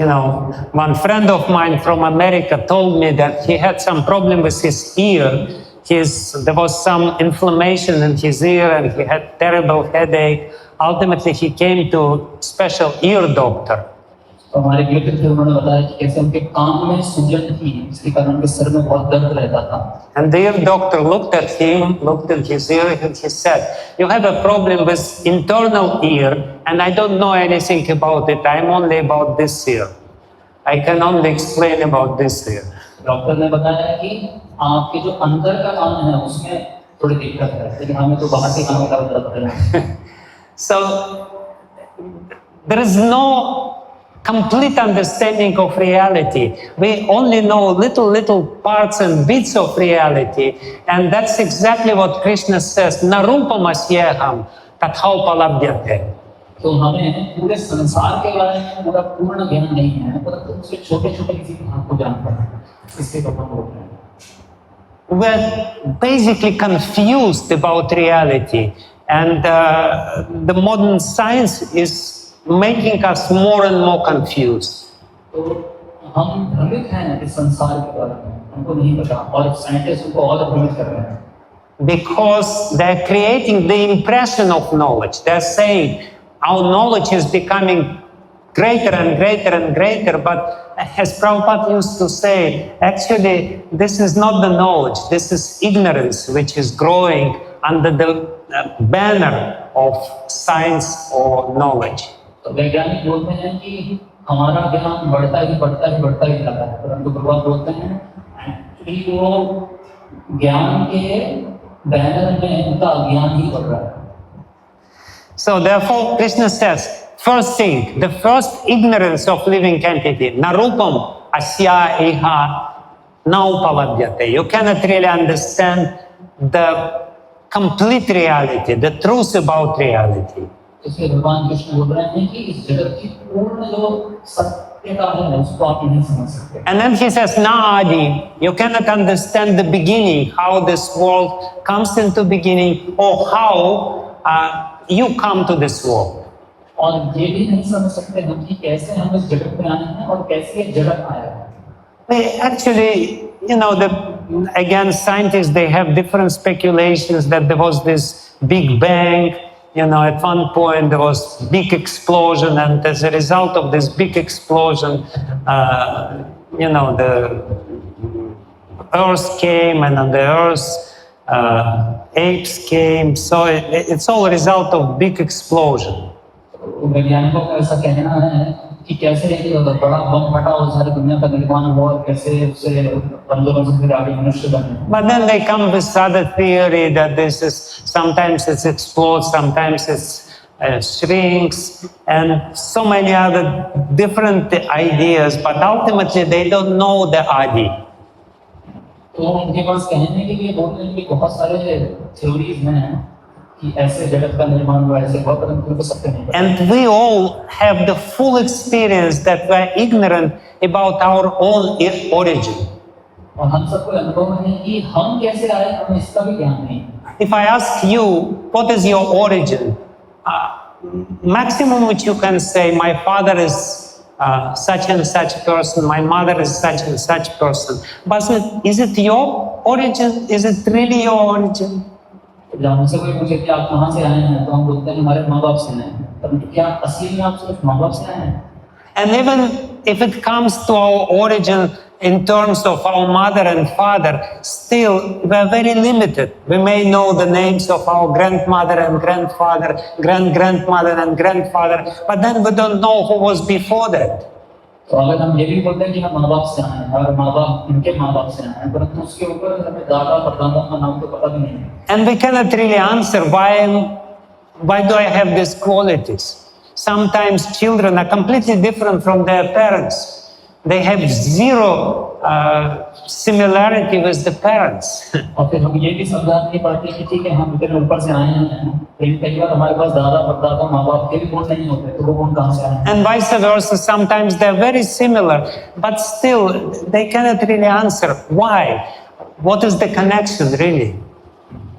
You know, one friend of mine from America told me that he had some problem with his ear. There was some inflammation in his ear and he had terrible headache. Ultimately, he came to special ear doctor. तो हमारे relative थे, उन्होंने बताया कि कैसे उनके कान में सूजन थी, इसके कारण उनके सर में बहुत दर्द रहता था। And the ear doctor looked at him, looked at his ear, and he said, "You have a problem with internal ear, and I don't know anything about it. I'm only about this ear. I can only explain about this ear." Doctor ने बताया कि आपके जो अंदर का कान है उसमें थोड़ी दिक्कत है, लेकिन हमें तो बाहर के कानों का दर्द है। So there is no complete understanding of reality. We only know little parts and bits of reality, and that's exactly what Krishna says. Na rūpam asyeha, tathopalabhyate. तो हमें पूरे संसार के बारे में पूरा पूर्ण ज्ञान नहीं है, परंतु उसके छोटे-छोटे किसी भाग को जानते हैं। इसके रୂpam बोलते हैं। We're basically confused about reality, and the modern science is making us more and more confused. तो हम भ्रमित हैं इस संसार के बारे में, हमको नहीं पता, और साइंटिस्ट उनको और भ्रमित कर रहे हैं। Because they're creating the impression of knowledge. They're saying our knowledge is becoming greater and greater and greater, but as Prabhupada used to say, actually this is not the knowledge, this is ignorance which is growing under the banner of science or knowledge. तो वैज्ञानिक बोलते हैं कि हमारा ज्ञान बढ़ता ही जाता है, परंतु प्रभाव बोलते हैं एक्चुअली वो ज्ञान के बैनर में उनका अज्ञान ही बढ़ रहा है। So therefore Krishna says, first thing, the first ignorance of living entity, na rūpam asyeha naupalabhyate. You cannot really understand the complete reality, the truth about reality. इसलिए भगवान कृष्ण बोल रहे हैं कि इस जगत की पूर्ण जो सत्यता है उसको आप नहीं समझ सकते। And then he says, na adi, you cannot understand the beginning, how this world comes into beginning, or how you come to this world. और ये भी नहीं समझ सकते हम कि कैसे हम इस जगत में आए हैं और कैसे ये जगत आया है। Actually, you know, again, scientists, they have different speculations that there was this big bang. You know, at one point there was big explosion, and as a result of this big explosion, you know, the Earth came, and on the Earth, apes came. So it's all a result of big explosion. वैज्ञानिकों का ऐसा कहना है कि कैसे बड़ा बम फटा और सारी दुनिया का निर्माण हुआ और कैसे उससे बंदरों से फिर आगे मनुष्य बने। But then they come with other theory that this is sometimes it explodes, sometimes it shrinks, and so many other different ideas. But ultimately they don't know the adi. तो उनके पास कहने के लिए बोलने के लिए बहुत सारे थ्योरीज हैं कि ऐसे जगत का निर्माण हुआ, ऐसे हुआ, परंतु उनको सत्य नहीं पता। And we all have the full experience that we are ignorant about our own origin. और हम सबको अनुभव है कि हम कैसे आए, हमें इसका भी ज्ञान नहीं। If I ask you, what is your origin? Maximum which you can say, my father is such and such person, my mother is such and such person. But is it your origin? Is it really your origin? जब हमसे कोई पूछे कि आप कहाँ से आए हैं, तो हम बोलते हैं हमारे माँ बाप से आए हैं, परंतु क्या असली में आप सिर्फ माँ बाप से आए हैं? And even if it comes to our origin in terms of our mother and father, still we are very limited. We may know the names of our grandmother and grandfather, great-grandmother and grandfather, but then we don't know who was before that. तो अगर हम ये भी बोलते हैं कि हम माँ बाप से आए हैं और माँ बाप इनके माँ बाप से आए हैं, परंतु उसके ऊपर हमें दादा परदादा का नाम तो पता भी नहीं है। And we cannot really answer why do I have these qualities? Sometimes children are completely different from their parents. They have zero similarity with the parents. और फिर हम ये भी समझा नहीं पाते कि ठीक है हम इतने ऊपर से आए हैं, लेकिन कई बार हमारे पास दादा परदादा माँ बाप के भी गुण नहीं होते, तो वो गुण कहाँ से आए हैं? And vice versa, sometimes they're very similar, but still they cannot really answer why. What is the connection really?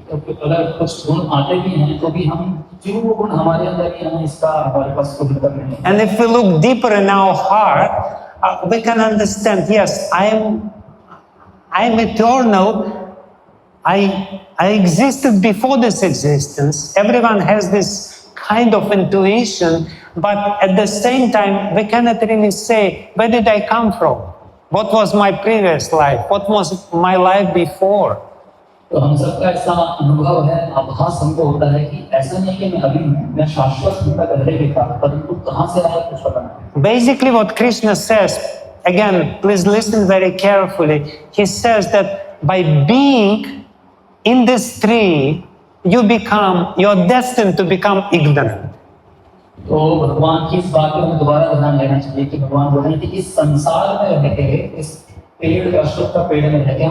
तो अगर कुछ गुण आते भी हैं, तो भी हम जो गुण हमारे अंदर ही हैं, इसका हमारे पास कोई मतलब नहीं है। And if we look deeper in our heart, we can understand, yes, I am eternal. I existed before this existence. Everyone has this kind of intuition, but at the same time, we cannot really say, where did I come from? What was my previous life? What was my life before? तो हम सबका ऐसा अनुभव है, आभास हमको होता है कि ऐसा नहीं कि मैं अभी मैं शाश्वत हूँ, मैं पहले भी था, परंतु कहाँ से आया कुछ पता नहीं। Basically what Krishna says, again, please listen very carefully. He says that by being in this tree, you're destined to become ignorant. तो भगवान की इस बात को हमें दोबारा ध्यान देना चाहिए कि भगवान बोल रहे हैं कि इस संसार में रहते, इस पेड़ अश्वत्थ पेड़ में रहते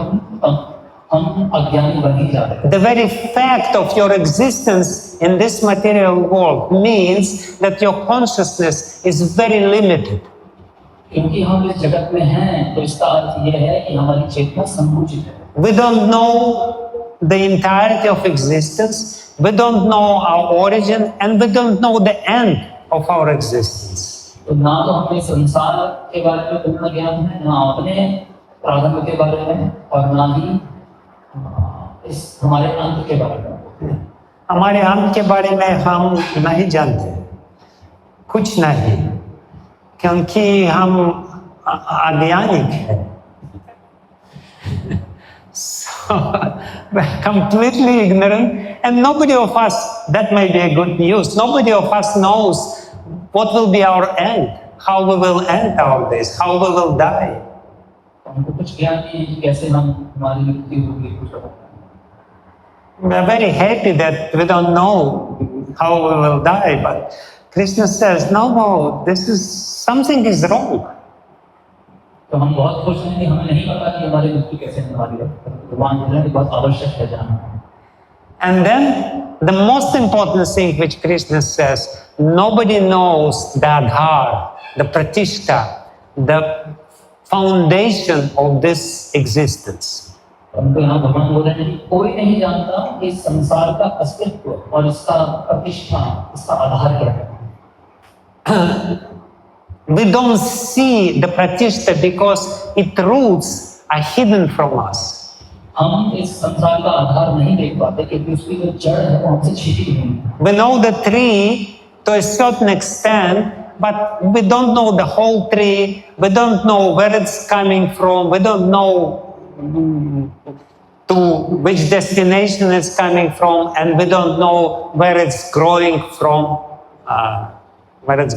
हम अज्ञानी बन ही जाते हैं। The very fact of your existence in this material world means that your consciousness is very limited. क्योंकि हम इस जगत में हैं, तो इसका अर्थ यह है कि हमारी चेतना संकुचित है। We don't know the entirety of existence, we don't know our origin, and we don't know the end of our existence. तो ना तो हमें संसार के बारे में पूर्ण ज्ञान है, ना अपने प्रारंभ के बारे में, और ना ही इस हमारे अंत के बारे में। हमारे अंत के बारे में हम नहीं जानते, कुछ नहीं, क्योंकि हम अज्ञानिक हैं। So, we're completely ignorant, and nobody of us, that may be a good news, nobody of us knows what will be our end, how we will end our days, how we will die. हमको कुछ ज्ञान नहीं है कि कैसे हम हमारी मृत्यु होगी, कुछ पता नहीं। We are very happy that we don't know how we will die, but Krishna says, no, this is, something is wrong. तो हम बहुत खुश हैं कि हमें नहीं पता कि हमारी मृत्यु कैसे होने वाली है। भगवान बोल रहे हैं कि बहुत आवश्यक है जानना। And then the most important thing which Krishna says, nobody knows the Adhar, the pratishtha, the foundation of this existence. परंतु यहाँ भगवान बोल रहे हैं कि कोई नहीं जानता कि संसार का अस्तित्व और इसका प्रतिष्ठा, इसका आधार क्या है। We don't see the pratishtha because its roots are hidden from us. हम इस संसार का आधार नहीं देख पाते क्योंकि उसकी जो जड़ है वो हमसे छिपी हुई है। We know the tree to a certain extent, but we don't know the whole tree. We don't know where it's coming from. We don't know to which destination it's coming from, and we don't know where it's growing from. What is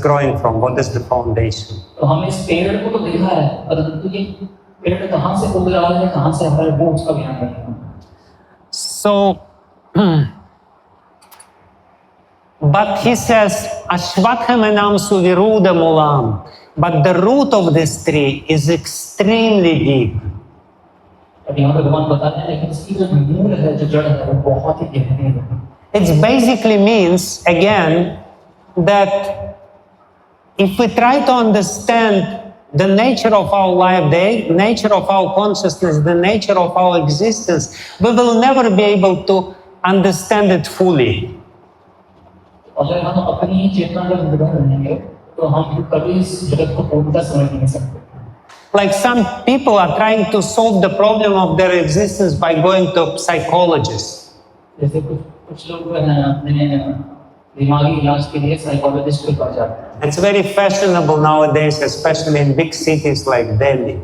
the foundation? तो हम इस पेड़ को तो देखा है, परंतु ये पेड़ कहाँ से उग रहा है, कहाँ से हमारे वो उसका ज्ञान नहीं है। So, but he says, aśvattham enaṁ su-virūḍha-mūlam. But the root of this tree is extremely deep. अब यहाँ पे भगवान बताते हैं लेकिन इसकी जो मूल है, जो जड़ है, वो बहुत ही गहरी है। It basically means, again, that if we try to understand the nature of our life, the nature of our consciousness, the nature of our existence, we will never be able to understand it fully. अगर हम अपनी चेतना में निर्भर रहेंगे, तो हम कभी इस जगत को पूर्णतः समझ नहीं सकते। Like some people are trying to solve the problem of their existence by going to psychologists. जैसे कुछ लोग अपने दिमागी इलाज के लिए साइकोलॉजिस्ट के पास जाते हैं। It's very fashionable nowadays, especially in big cities like Delhi.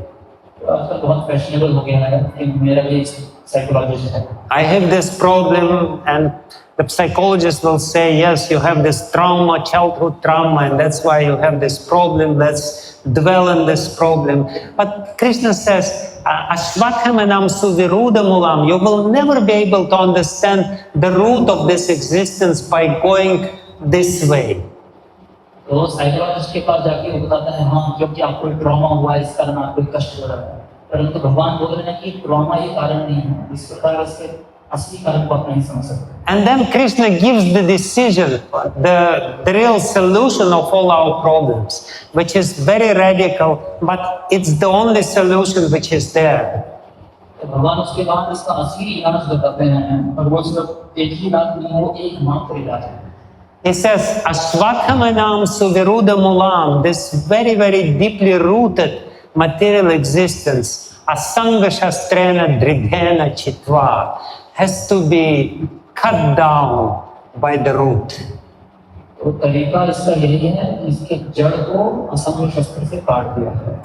आजकल बहुत फैशनेबल हो गया है कि मेरा भी साइकोलॉजिस्ट है। I have this problem, and the psychologist will say, yes, you have this trauma, childhood trauma, and that's why you have this problem. Let's dwell on this problem. But Krishna says, aśvattham enaṁ su-virūḍha-mūlam. You will never be able to understand the root of this existence by going this way. तो psychologist के पास जाके वो बताता है, हाँ, क्योंकि आपको trauma हुआ है, इस कारण आपको कष्ट हो रहा है। परंतु भगवान बोल रहे हैं कि ट्रॉमा ये कारण नहीं है, इस प्रकार इसके असली कारण को आप नहीं समझ सकते। And then Krishna gives the decision, the real solution of all our problems, which is very radical, but it's the only solution which is there. भगवान उसके बाद इसका असली इलाज बताते हैं, और वो सिर्फ एक ही इलाज नहीं, वो एकमात्र इलाज है। He says, aśvattham enaṁ su-virūḍha-mūlam, this very, very deeply rooted material existence, asaṅga-śastreṇa, dṛḍhena, chittvā, has to be cut down by the root. तो तरीका इसका यही है, इसके जड़ को असंग शस्त्र से काट दिया है।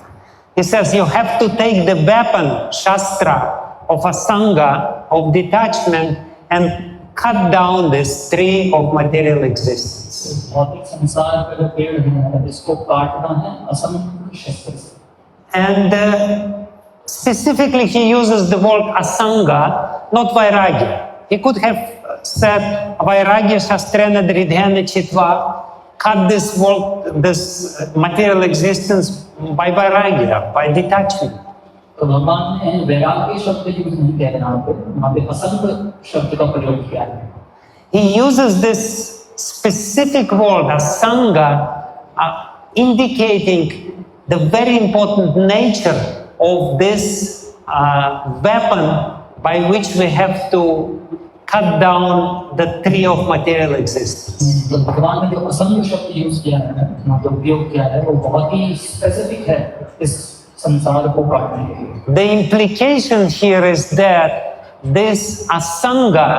He says you have to take the weapon, shastra, of asanga, of detachment, and cut down this tree of material existence. भौतिक संसार का जो पेड़ है, इसको काटना है असंग शस्त्र से। And specifically he uses the word asanga, not vairagya. He could have said asaṅga-śastreṇa, dṛḍhena, chittvā, cut this world, this material existence by vairagya, by detachment. तो भगवान ने वैराग्य शब्द यूज नहीं किया है वहाँ पे असंग शब्द का प्रयोग किया है. He uses this specific word, asaṅga, indicating the very important nature of this weapon by which we have to cut down the tree of material existence. तो भगवान ने जो असंग शब्द यूज किया है, जो उपयोग किया है, वो बहुत ही स्पेसिफिक है इस संसार को काटने के लिए. The implication here is that this asaṅga,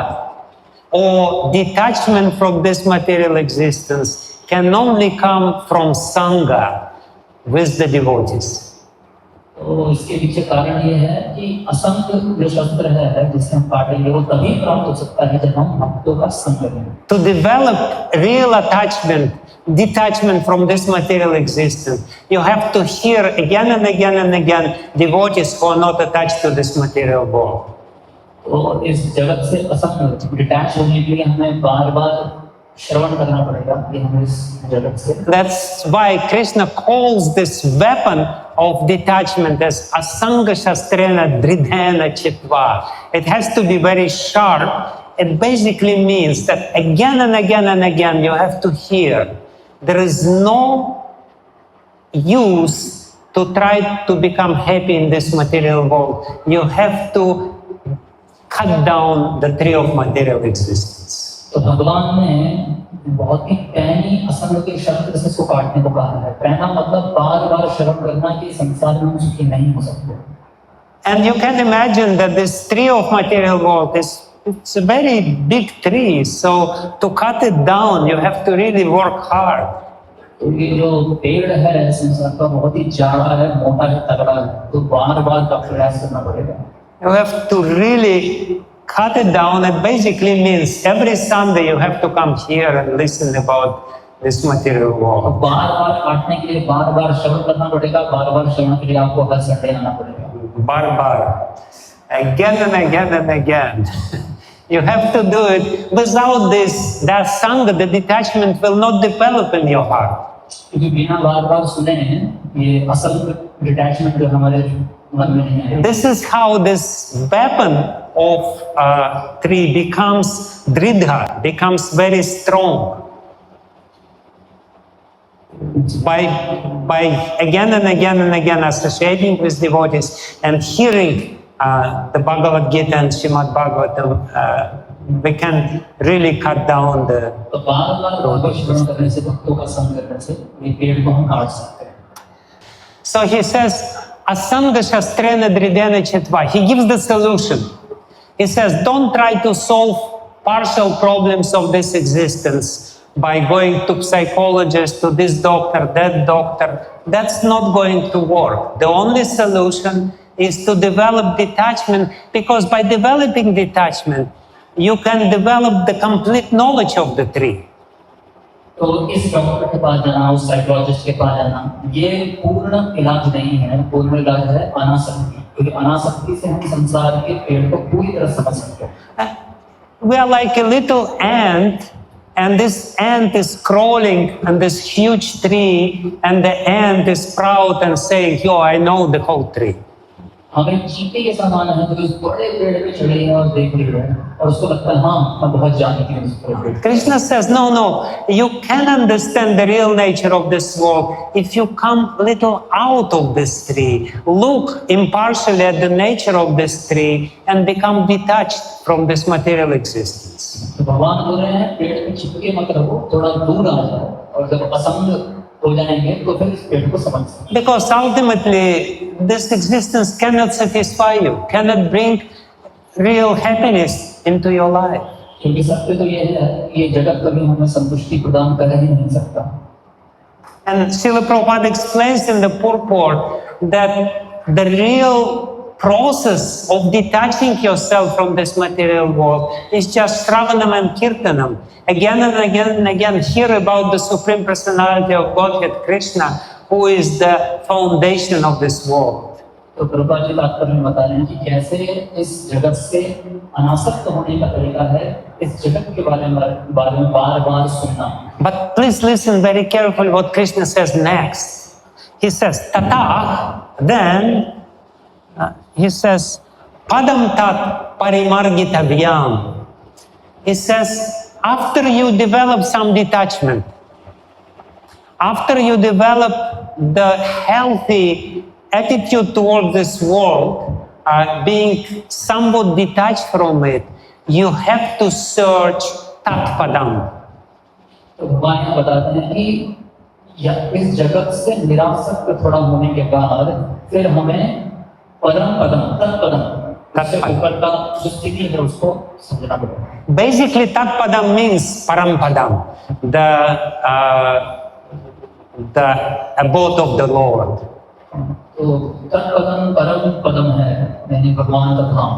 or detachment from this material existence, can only come from sangha with the devotees. तो इसके पीछे कारण ये है कि असंग जो शस्त्र है जिसे हम काटेंगे वो तभी प्राप्त हो सकता है जब हम भक्तों का संग करें. To develop real attachment, detachment from this material existence, you have to hear again and again and again devotees who are not attached to this material world. तो इस जगत से असंग डिटैच होने के लिए हमें बार-बार श्रवण करना पड़ेगा कि हम इस जगत से. That's why Krishna calls this weapon of detachment as asaṅga-śastreṇa dṛḍhena chittvā. It has to be very sharp. It basically means that again and again and again you have to hear. There is no use to try to become happy in this material world. You have to cut down the tree of material existence. तो भगवान ने बहुत ही पैनी असंग के शब्द से इसको काटने को कहा है. पैना मतलब बार-बार श्रवण करना कि संसार में हम सुखी नहीं हो सकते. And you can imagine that this tree of material world it's a very big tree, so to cut it down you have to really work hard. तो ये जो पेड़ है संसार का बहुत ही जाड़ा है, मोटा है, तगड़ा है, तो बार-बार का प्रयास करना पड़ेगा. You have to really cut it down. It basically means every Sunday you have to come here and listen about this material world. बार-बार काटने के लिए बार-बार श्रवण करना पड़ेगा, बार-बार श्रवण के लिए आपको हर संडे आना पड़ेगा. Bar, again and again and again. You have to do it. Without this, the asaṅga, the detachment will not develop in your heart. क्योंकि बिना बार-बार सुने ये असंग डिटैचमेंट जो हमारे मन में नहीं है. This is how this weapon of tree becomes dṛḍha, becomes very strong. By again and again and again associating with devotees and hearing the Bhagavad Gita and Śrīmad Bhagavatam, we can really cut down the. तो बार-बार भगवत श्रवण करने से, भक्तों का संग करने से ये पेड़ को हम काट सकते हैं. So he says, asaṅga-śastreṇa dṛḍhena chittvā. He gives the solution. He says, don't try to solve partial problems of this existence by going to psychologist, to this doctor, that doctor. That's not going to work. The only solution is to develop detachment, because by developing detachment, you can develop the complete knowledge of the tree. तो इस doctor के पास जाना, उस psychologist के पास जाना, ये पूर्ण इलाज नहीं है. पूर्ण इलाज है अनासक्ति, क्योंकि अनासक्ति से हम संसार के पेड़ को पूरी तरह समझ सकते हैं. We are like a little ant, and this ant is crawling on this huge tree, and the ant is proud and saying, "Yo, I know the whole tree." हमें चींटी के समान है, जो इस बड़े पेड़ पे चढ़ी है और देख रही है और उसको लगता है हाँ मैं बहुत जानती हूँ इस पेड़. Krishna says, no, you can understand the real nature of this world if you come a little out of this tree, look impartially at the nature of this tree and become detached from this material existence. तो भगवान बोल रहे हैं पेड़ में चिपके मत रहो, थोड़ा दूर आ जाओ और जब असंग हो जाएंगे तो फिर इस पेड़ को समझ सकते. Because ultimately this existence cannot satisfy you, cannot bring real happiness into your life. क्योंकि सत्य तो ये है, ये जगत कभी हमें संतुष्टि प्रदान कर ही नहीं सकता. And Srila Prabhupada explains in the purport that the real process of detaching yourself from this material world is just Shravanam and Kirtanam. Again and again and again, hear about the Supreme Personality of Godhead, Krishna, who is the foundation of this world. तो प्रभुपाद जी तात्पर्य में बता रहे हैं कि कैसे इस जगत से अनासक्त होने का तरीका है, इस जगत के बारे में बार-बार सुनना. But please listen very carefully what Krishna says next. He says, tataḥ, then he says, padaṁ tat parimārgitavyaṁ. He says, after you develop some detachment, after you develop the healthy attitude toward this world, being somewhat detached from it, you have to search tat-padaṁ. तो भगवान यहाँ बताते हैं कि इस जगत से निरासक्त थोड़ा होने के बाद फिर हमें परम पदम तत्पदम उससे ऊपर का जो स्थिति है उसको समझना पड़ेगा. Basically, tat-padam means param-padam, the abode of the Lord. तो तत्पदम परम पदम है यानी भगवान का धाम.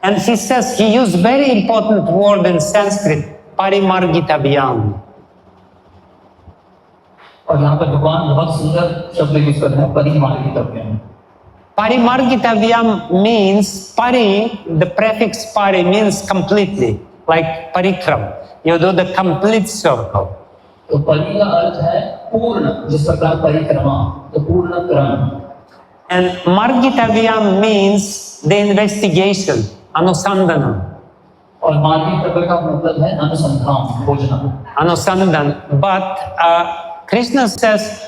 And he says, he used very important word in Sanskrit, parimārgitavyaṁ. और यहाँ पर भगवान बहुत सुंदर शब्द यूज करते हैं parimārgitavyaṁ. Parimārgitavyaṁ means pari, the prefix pari means completely, like parikram. You do the complete circle. तो परि का अर्थ है पूर्ण, जिस प्रकार परिक्रमा, तो पूर्ण क्रम. And margitavyam means the investigation, anusandhanam. और मार्गितव्य का मतलब है अनुसंधान, खोजना. Anusandhan. But Krishna says,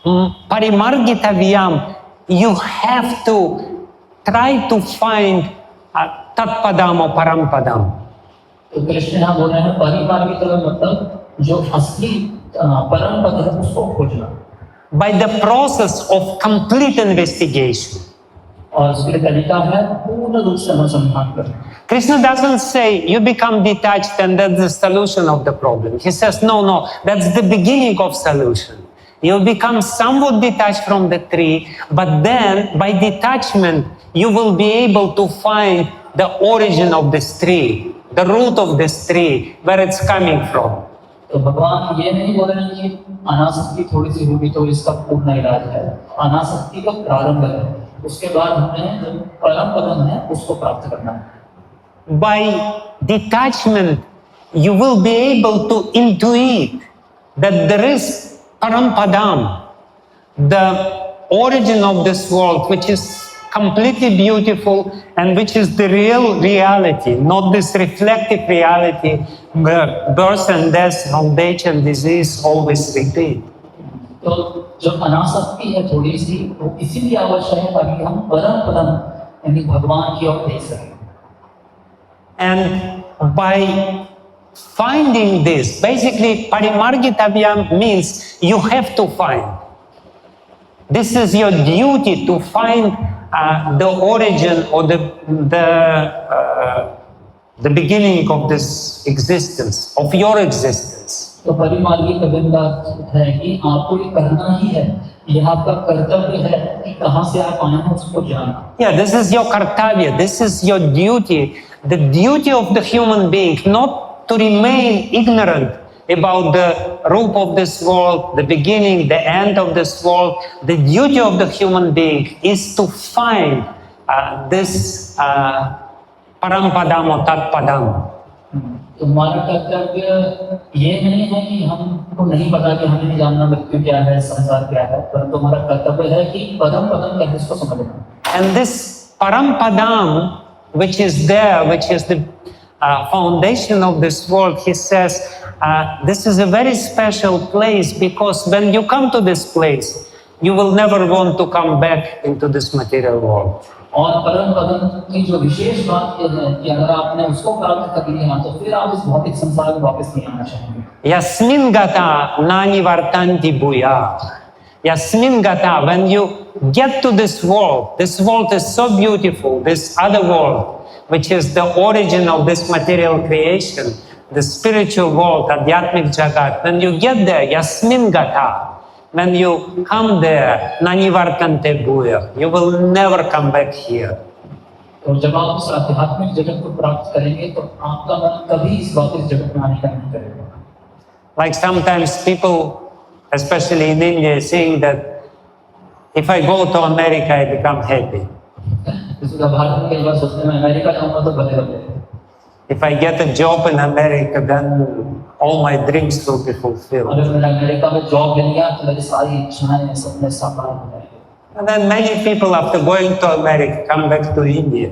parimārgitavyam, you have to try to find tat-padam or param-padam. तो कृष्ण यहाँ बोल रहे हैं परिमार्गितव्य मतलब जो असली परम पद है उसको खोजना. By the process of complete investigation. और उसके तरीका है पूर्ण रूप से अनुसंधान करना. Krishna doesn't say you become detached and that's the solution of the problem. He says, no, that's the beginning of solution. You become somewhat detached from the tree, but then by detachment, you will be able to find the origin of this tree, the root of this tree, where it's coming from. तो भगवान ये नहीं बोल रहे हैं कि अनासक्ति थोड़ी सी होगी तो इसका पूर्ण इलाज है. अनासक्ति का प्रारंभ है, उसके बाद हमें जो परम पदम है उसको प्राप्त करना है. By detachment, you will be able to intuit that there is param-padam, the origin of this world, which is completely beautiful and which is the real reality, not this reflective reality where birth and death, bondage and disease always repeat. तो जो अनासक्ति है थोड़ी सी, वो इसीलिए आवश्यक है ताकि हम परम पदम यानी भगवान की ओर देख सकें. And by finding this, basically parimārgitavyaṁ means you have to find. This is your duty to find the origin or the beginning of this existence, of your existence. तो परिमार्गितव्य का है कि आपको ये करना ही है, ये आपका कर्तव्य है कि कहाँ से आप आए हैं उसको जानना. Yeah, this is your kartavya, this is your duty, the duty of the human being, not to remain ignorant about the root of this world, the beginning, the end of this world. The duty of the human being is to find this param-padam or tat-padam. तो हमारा कर्तव्य ये नहीं है कि हमको नहीं पता कि हमें जानना मृत्यु क्या है, संसार क्या है, परंतु हमारा कर्तव्य है कि परम पदम क्या है इसको समझना. And this param-padam, which is there, which is the foundation of this world, he says, this is a very special place because when you come to this place, you will never want to come back into this material world. और परम पदम की जो विशेष बात ये है कि अगर आपने उसको प्राप्त कर लिया तो फिर आप इस भौतिक संसार में वापस नहीं आना चाहेंगे. Yasmin gatā nivartanti bhūyaḥ. Yasmin gatā, when you get to this world is so beautiful, this other world, which is the origin of this material creation, the spiritual world, adhyatmic jagat. When you get there, yasmin gatā, when you come there, nivartanti bhūyaḥ, you will never come back here. तो जब आप उस आध्यात्मिक जगत को प्राप्त करेंगे तो आपका मन कभी इस भौतिक जगत में आने का नहीं करेगा. Like sometimes people, especially in India, saying that if I go to America, I become happy. If I get a job in America, then all my dreams will be fulfilled. And then many people, after going to America, come back to India.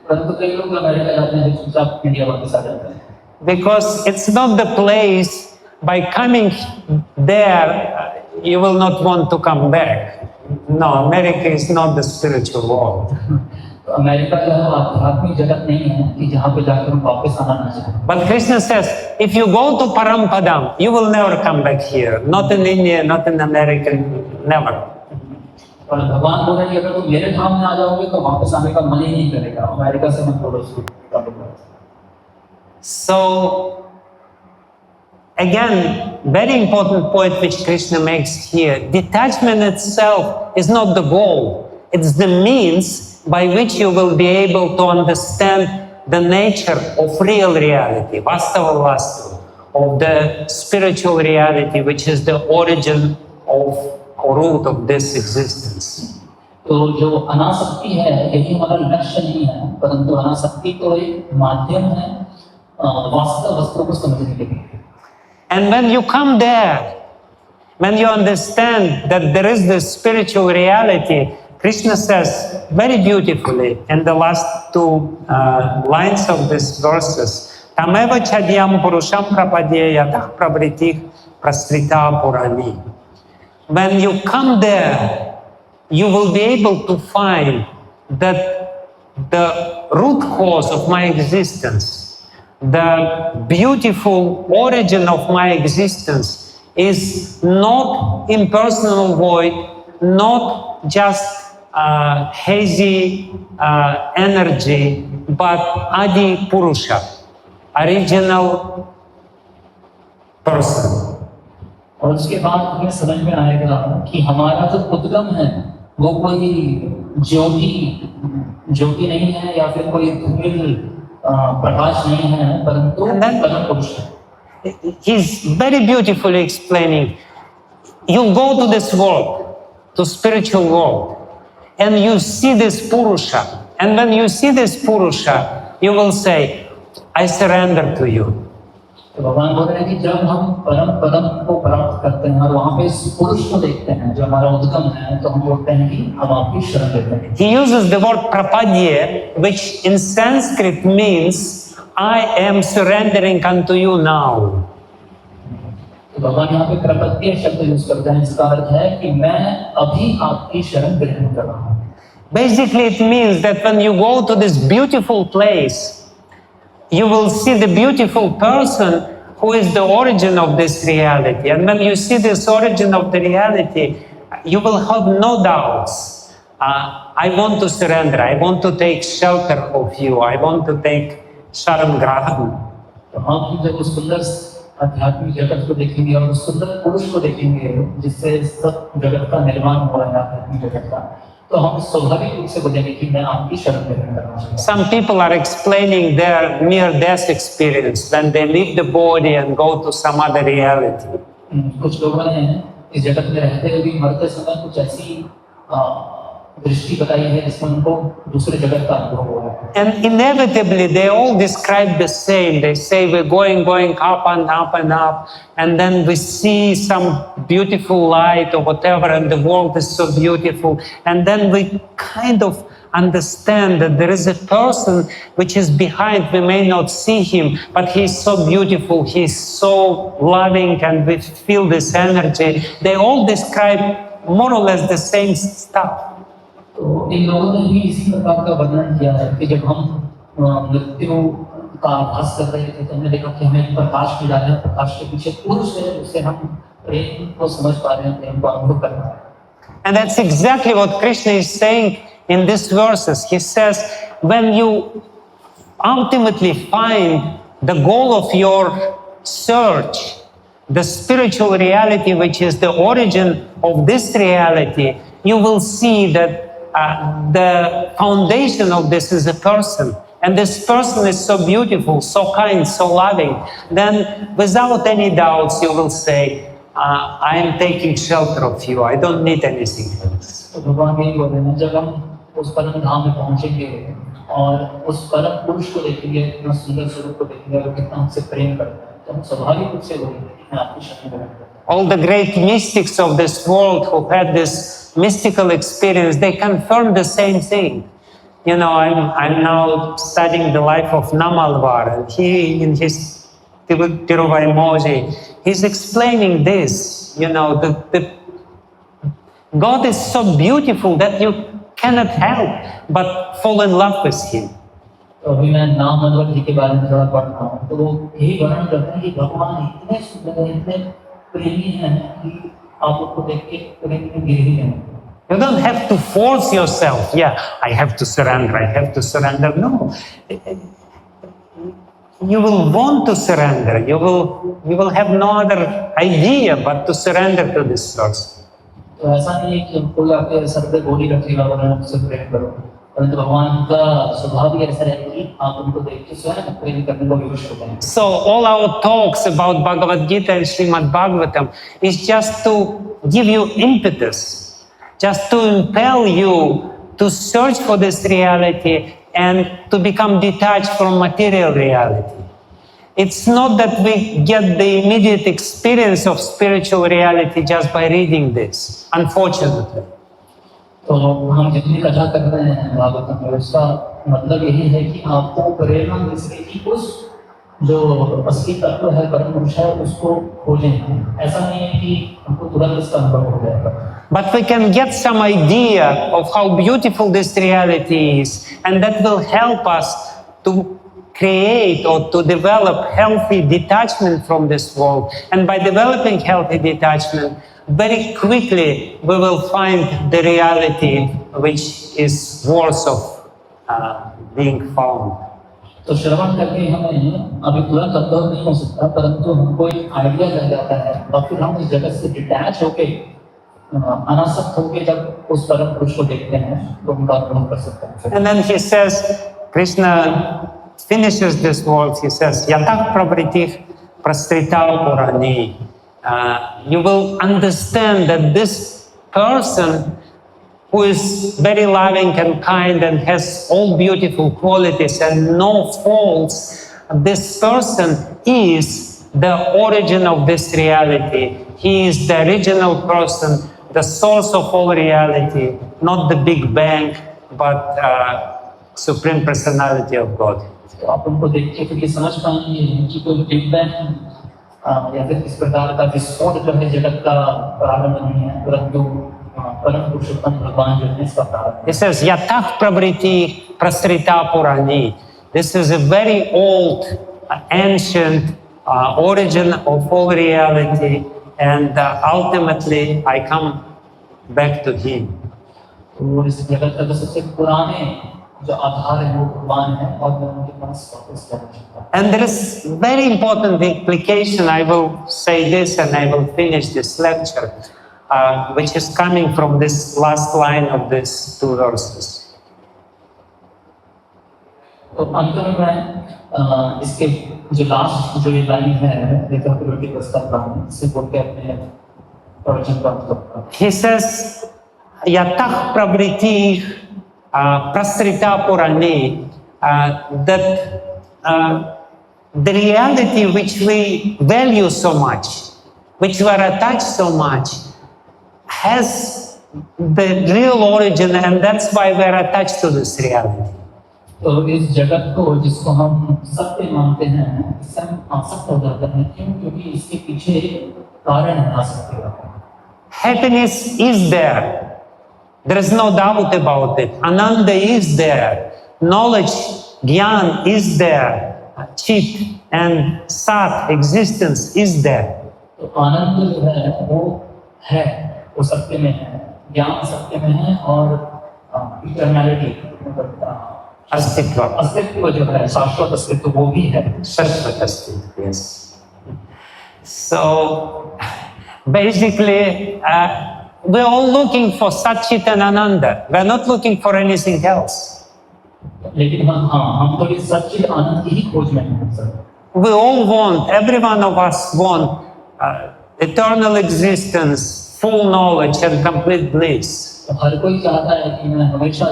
परंतु कई लोग America जाते हैं चुपचाप India वापस आ जाते हैं. Because it's not the place, by coming there, you will not want to come back. No, America is not the spiritual world. तो अमेरिका जो है आध्यात्मिक जगत नहीं है कि जहाँ पे जाकर हम वापस आना ना चाहें. But Krishna says, if you go to padaṁ, you will never come back here. Not in India, not in America, never. और भगवान बोल रहे हैं कि अगर तुम मेरे धाम में आ जाओगे तो वापस आने का मन ही नहीं करेगा. अमेरिका से मत बोलो उसको. So, again, very important point which Krishna makes here. Detachment itself is not the goal. It's the means by which you will be able to understand the nature of real reality, vastava, of the spiritual reality, which is the origin of or root of this existence. तो जो अनासक्ति है यही हमारा लक्ष्य नहीं है, परंतु अनासक्ति तो एक माध्यम है वास्तव वस्तु को समझने के लिए. And when you come there, when you understand that there is this spiritual reality, Krishna says very beautifully in the last two lines of these verses, tameva cādyaṁ puruṣaṁ prapadye yataḥ pravṛttiḥ prasṛtā purāṇī. When you come there, you will be able to find that the root cause of my existence, the beautiful origin of my existence is not impersonal void, not just hazy energy, but Adi Purusha, original person. और उसके बाद हमें समझ में आएगा कि हमारा जो उद्गम है वो कोई ज्योति नहीं है या फिर कोई धूमिल प्रकाश नहीं है, परंतु परम पुरुष है. He's very beautifully explaining. You go to this world, to spiritual world, and you see this Purusha. And when you see this Purusha, you will say, I surrender to you. तो भगवान बोल रहे हैं कि जब हम परम पदम को प्राप्त करते हैं और वहाँ पे इस पुरुष को देखते हैं जो हमारा उद्गम है, तो हम बोलते हैं कि हम आपकी शरण लेते हैं. He uses the word prapadye, which in Sanskrit means I am surrendering unto you now. तो भगवान यहाँ पे प्रपद्ये शब्द यूज करते हैं, इसका अर्थ है कि मैं अभी आपकी शरण ग्रहण कर रहा हूँ. Basically, it means that when you go to this beautiful place, you will see the beautiful person who is the origin of this reality. And when you see this origin of the reality, you will have no doubts. I want to surrender. I want to take shelter of you. I want to take sharan graham. तो हम जब उस सुंदर आध्यात्मिक जगत को देखेंगे और उस सुंदर पुरुष को देखेंगे जिससे सब जगत का निर्माण हो रहा है आध्यात्मिक जगत का, तो हम स्वाभाविक रूप से बोलेंगे कि मैं आपकी शरण ग्रहण कर रहा हूँ. Some people are explaining their near-death experience when they leave the body and go to some other reality. कुछ लोगों ने इस जगत में रहते हुए भी मरते समय कुछ ऐसी दृष्टि बताई है जिसमें उनको दूसरे जगत का अनुभव हुआ है. And inevitably they all describe the same. They say we're going up and up and up, and then we see some beautiful light or whatever, and the world is so beautiful, and then we kind of understand that there is a person which is behind. We may not see him, but he's so beautiful, he's so loving, and we feel this energy. They all describe more or less the same stuff. तो इन लोगों ने भी इसी प्रकार का वर्णन किया है कि जब हम मृत्यु का आभास कर रहे थे तो हमने देखा कि हमें प्रकाश मिला है, प्रकाश के पीछे पुरुष है जिससे हम प्रेम को समझ पा रहे हैं, प्रेम को अनुभव कर रहे हैं. And that's exactly what Krishna is saying in these verses. He says, when you ultimately find the goal of your search, the spiritual reality, which is the origin of this reality, you will see that the foundation of this is a person. And this person is so beautiful, so kind, so loving. Then without any doubts, you will say, I am taking shelter of you. I don't need anything else. तो भगवान यही बोल रहे हैं, जब हम उस परम धाम में पहुंचेंगे और उस परम पुरुष को देखेंगे, इतना सुंदर स्वरूप को देखेंगे और कितना हमसे प्रेम करता है, तो हम स्वाभाविक रूप से बोलेंगे कि मैं आपकी शक्ति ग्रहण करता हूँ। All the great mystics of this world who had this mystical experience, they confirm the same thing. You know, I'm now studying the life of Namalvar, and he, in his Tiruvaymoji, he's explaining this. You know, God is so beautiful that you cannot help but fall in love with Him. तो अभी मैं नामल जी के बारे में थोड़ा पढ़ रहा हूँ, तो वो यही वर्णन करते हैं कि भगवान इतने सुंदर हैं, इतने प्रेमी हैं कि आप उनको देख के प्रेम में गिर ही नहीं। You don't have to force yourself. Yeah, I have to surrender. I have to surrender. No, you will want to surrender. You will have no other idea but to surrender to this person. तो ऐसा नहीं है कि कोई आपके sir पे गोली रखेगा और उनसे प्रेम करो, परंतु भगवान का स्वभाव ही ऐसा है कि आप उनको देख के स्वयं प्रेम करने को विवश होते हैं। So all our talks about Bhagavad Gita and Srimad Bhagavatam is just to give you impetus, just to impel you to search for this reality and to become detached from material reality. It's not that we get the immediate experience of spiritual reality just by reading this, unfortunately. तो हम जितनी कथा कर रहे हैं भागवतम में, उसका मतलब यही है कि आपको प्रेरणा मिल सके कि उस जो असली तत्व है, परम पुरुष है, उसको खोजें। ऐसा नहीं है कि हमको तुरंत इसका अनुभव हो जाएगा। But we can get some idea of how beautiful this reality is, and that will help us to create or to develop healthy detachment from this world. And by developing healthy detachment, very quickly we will find the reality which is worth of being found. तो श्रवण करके हमें अभी तुरंत अनुभव नहीं हो सकता, परंतु हमको एक आइडिया लग जाता है और फिर हम इस जगत से डिटैच होके अनासक्त होके जब उस परम पुरुष को देखते हैं तो उनका अनुभव कर सकते हैं। And then he says, Krishna finishes this words, he says, yataḥ pravṛttiḥ prasṛtā purāṇī. You will understand that this person who is very loving and kind and has all beautiful qualities and no faults, this person is the origin of this reality. He is the original person, the source of all reality, not the Big Bang, but Supreme Personality of Godhead. तो आप उनको देख के फिर ये समझ पाएंगे कि कोई बिग बैंग या फिर इस प्रकार का विस्फोट जो है जगत का प्रारंभ नहीं है, परंतु परम पुरुषोत्तम भगवान जो है इसका प्रारंभ। It says yataḥ pravṛttiḥ prasṛtā purāṇī. This is a very old, ancient origin of all reality, and ultimately I come back to Him. तो इस जगत का सबसे पुराने जो आधार है वो भगवान है और मैं उनके पास वापस जाना चाहता हूँ। And there is very important implication. I will say this and I will finish this lecture, which is coming from this last line of these two verses. तो अंत में मैं इसके जो लास्ट जो ये लाइन है रिकॉर्डिंग प्रस्ताव का इससे बोल के अपने प्रवचन का मतलब। He says, yataḥ pravṛttiḥ prasṛtā purāṇī, that the reality which we value so much, which we are attached so much, has the real origin, and that's why we are attached to this reality. तो इस जगत को जिसको हम सत्य मानते हैं, इससे हम आसक्त हो जाते हैं। क्यों? क्योंकि इसके पीछे कारण है आसक्ति का। Happiness is there. There is no doubt about it. Ananda is there. Knowledge, Gyan is there. Chit and Sat, existence is there. तो आनंद जो है वो सत्य में है, ज्ञान सत्य में है और इटर्नैलिटी अस्तित्व जो है, शाश्वत अस्तित्व वो भी है। शाश्वत अस्तित्व, yes. So basically, we're all looking for Sat, Chit and Ananda. We're not looking for anything else. लेकिन हम तो इस सच्चित आनंद की ही खोज में हैं sir. We all want, every one of us want eternal existence, full knowledge and complete bliss. हर कोई चाहता है कि मैं हमेशा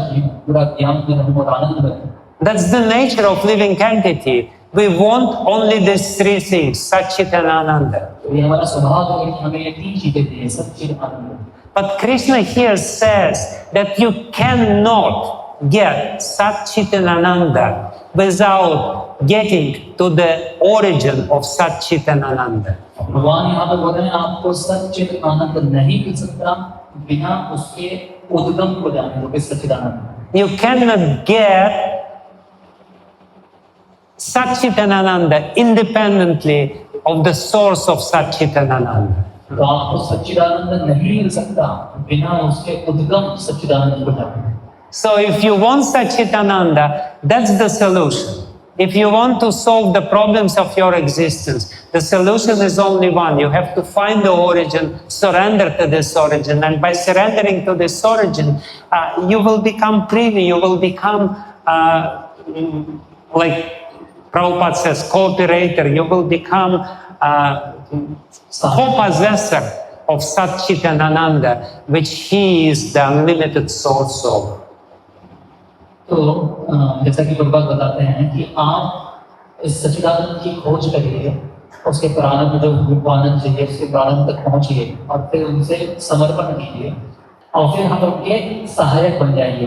पूरा ज्ञान में रहूं और आनंद में रहूं। That's the nature of living entity. we want only these three things, Sat Chit and Ananda. तो ये हमारा स्वभाव है कि हमें ये तीन चीजें चाहिए, सच्चित आनंद। But Krishna here says that you cannot get Sat Chit and Ananda without getting to the origin of Sat Chit and Ananda. भगवान यहाँ पर बोल रहे हैं आपको सच्चित आनंद नहीं मिल सकता बिना उसके उद्गम को जाने, जो कि सच्चिदानंद। You cannot get Sat Chit and Ananda independently of the source of Sat Chit and Ananda. तो आपको सच्चिदानंद नहीं मिल सकता बिना उसके उद्गम सच्चिदानंद को जाने। So if you want Satchitananda, that's the solution. If you want to solve the problems of your existence, the solution is only one. You have to find the origin, surrender to this origin, and by surrendering to this origin, you will become privy, you will become, like Prabhupada says, cooperator, you will become co-possessor of Satchitananda, which he is the unlimited source of. तो जैसा कि प्रभुपाद बताते हैं कि आप इस सच्चिदानंद की खोज करिए, उसके प्रारंभ जो रूपानंद चाहिए उसके प्रारंभ तक पहुंचिए और फिर उनसे समर्पण कीजिए और फिर हम उनके सहायक बन जाएंगे।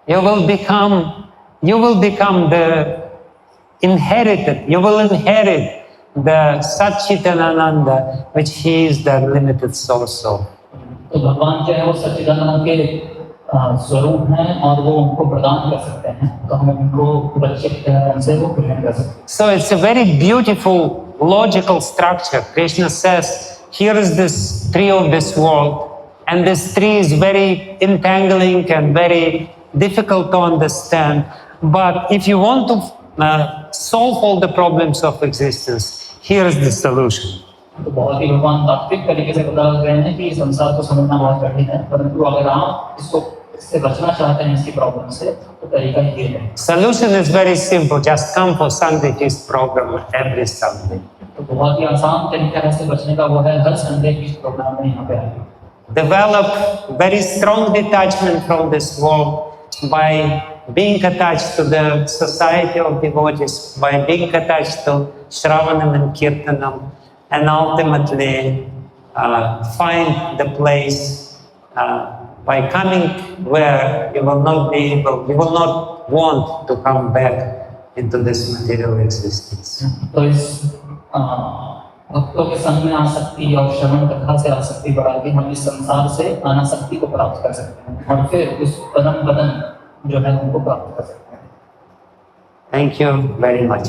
You will become the inherited, you will inherit the Satchitananda, which he is the limited source of. तो भगवान जो है वो सच्चिदानंद के स्वरूप हैं और वो उनको प्रदान कर सकते हैं, तो हम उनको बच्चे से वो ग्रहण कर सकते हैं। So it's a very beautiful logical structure. Krishna says, here is this tree of this world, and this tree is very entangling and very difficult to understand. But if you want to solve all the problems of existence, here is the solution. तो बहुत ही भगवान तात्विक तरीके से बता रहे हैं कि संसार को समझना बहुत कठिन है, परंतु अगर आप इससे बचना चाहते हैं इसकी प्रॉब्लम से, तो तरीका ये है। Solution is very simple. Just come for Sunday Feast program every Sunday. तो बहुत ही आसान तरीका है इससे बचने का, वो है हर संडे की प्रोग्राम में यहाँ पे आइए। Develop very strong detachment from this world by being attached to the society of devotees, by being attached to Shravanam and Kirtanam, and ultimately find the place by coming where you will not want to come back into this material existence. तो इस भक्तों के संग में आसक्ति और श्रवण कथा से आसक्ति बढ़ा के हम इस संसार से अनासक्ति को प्राप्त कर सकते हैं और फिर उस परम पदम जो है उनको प्राप्त कर सकते हैं। Thank you very much.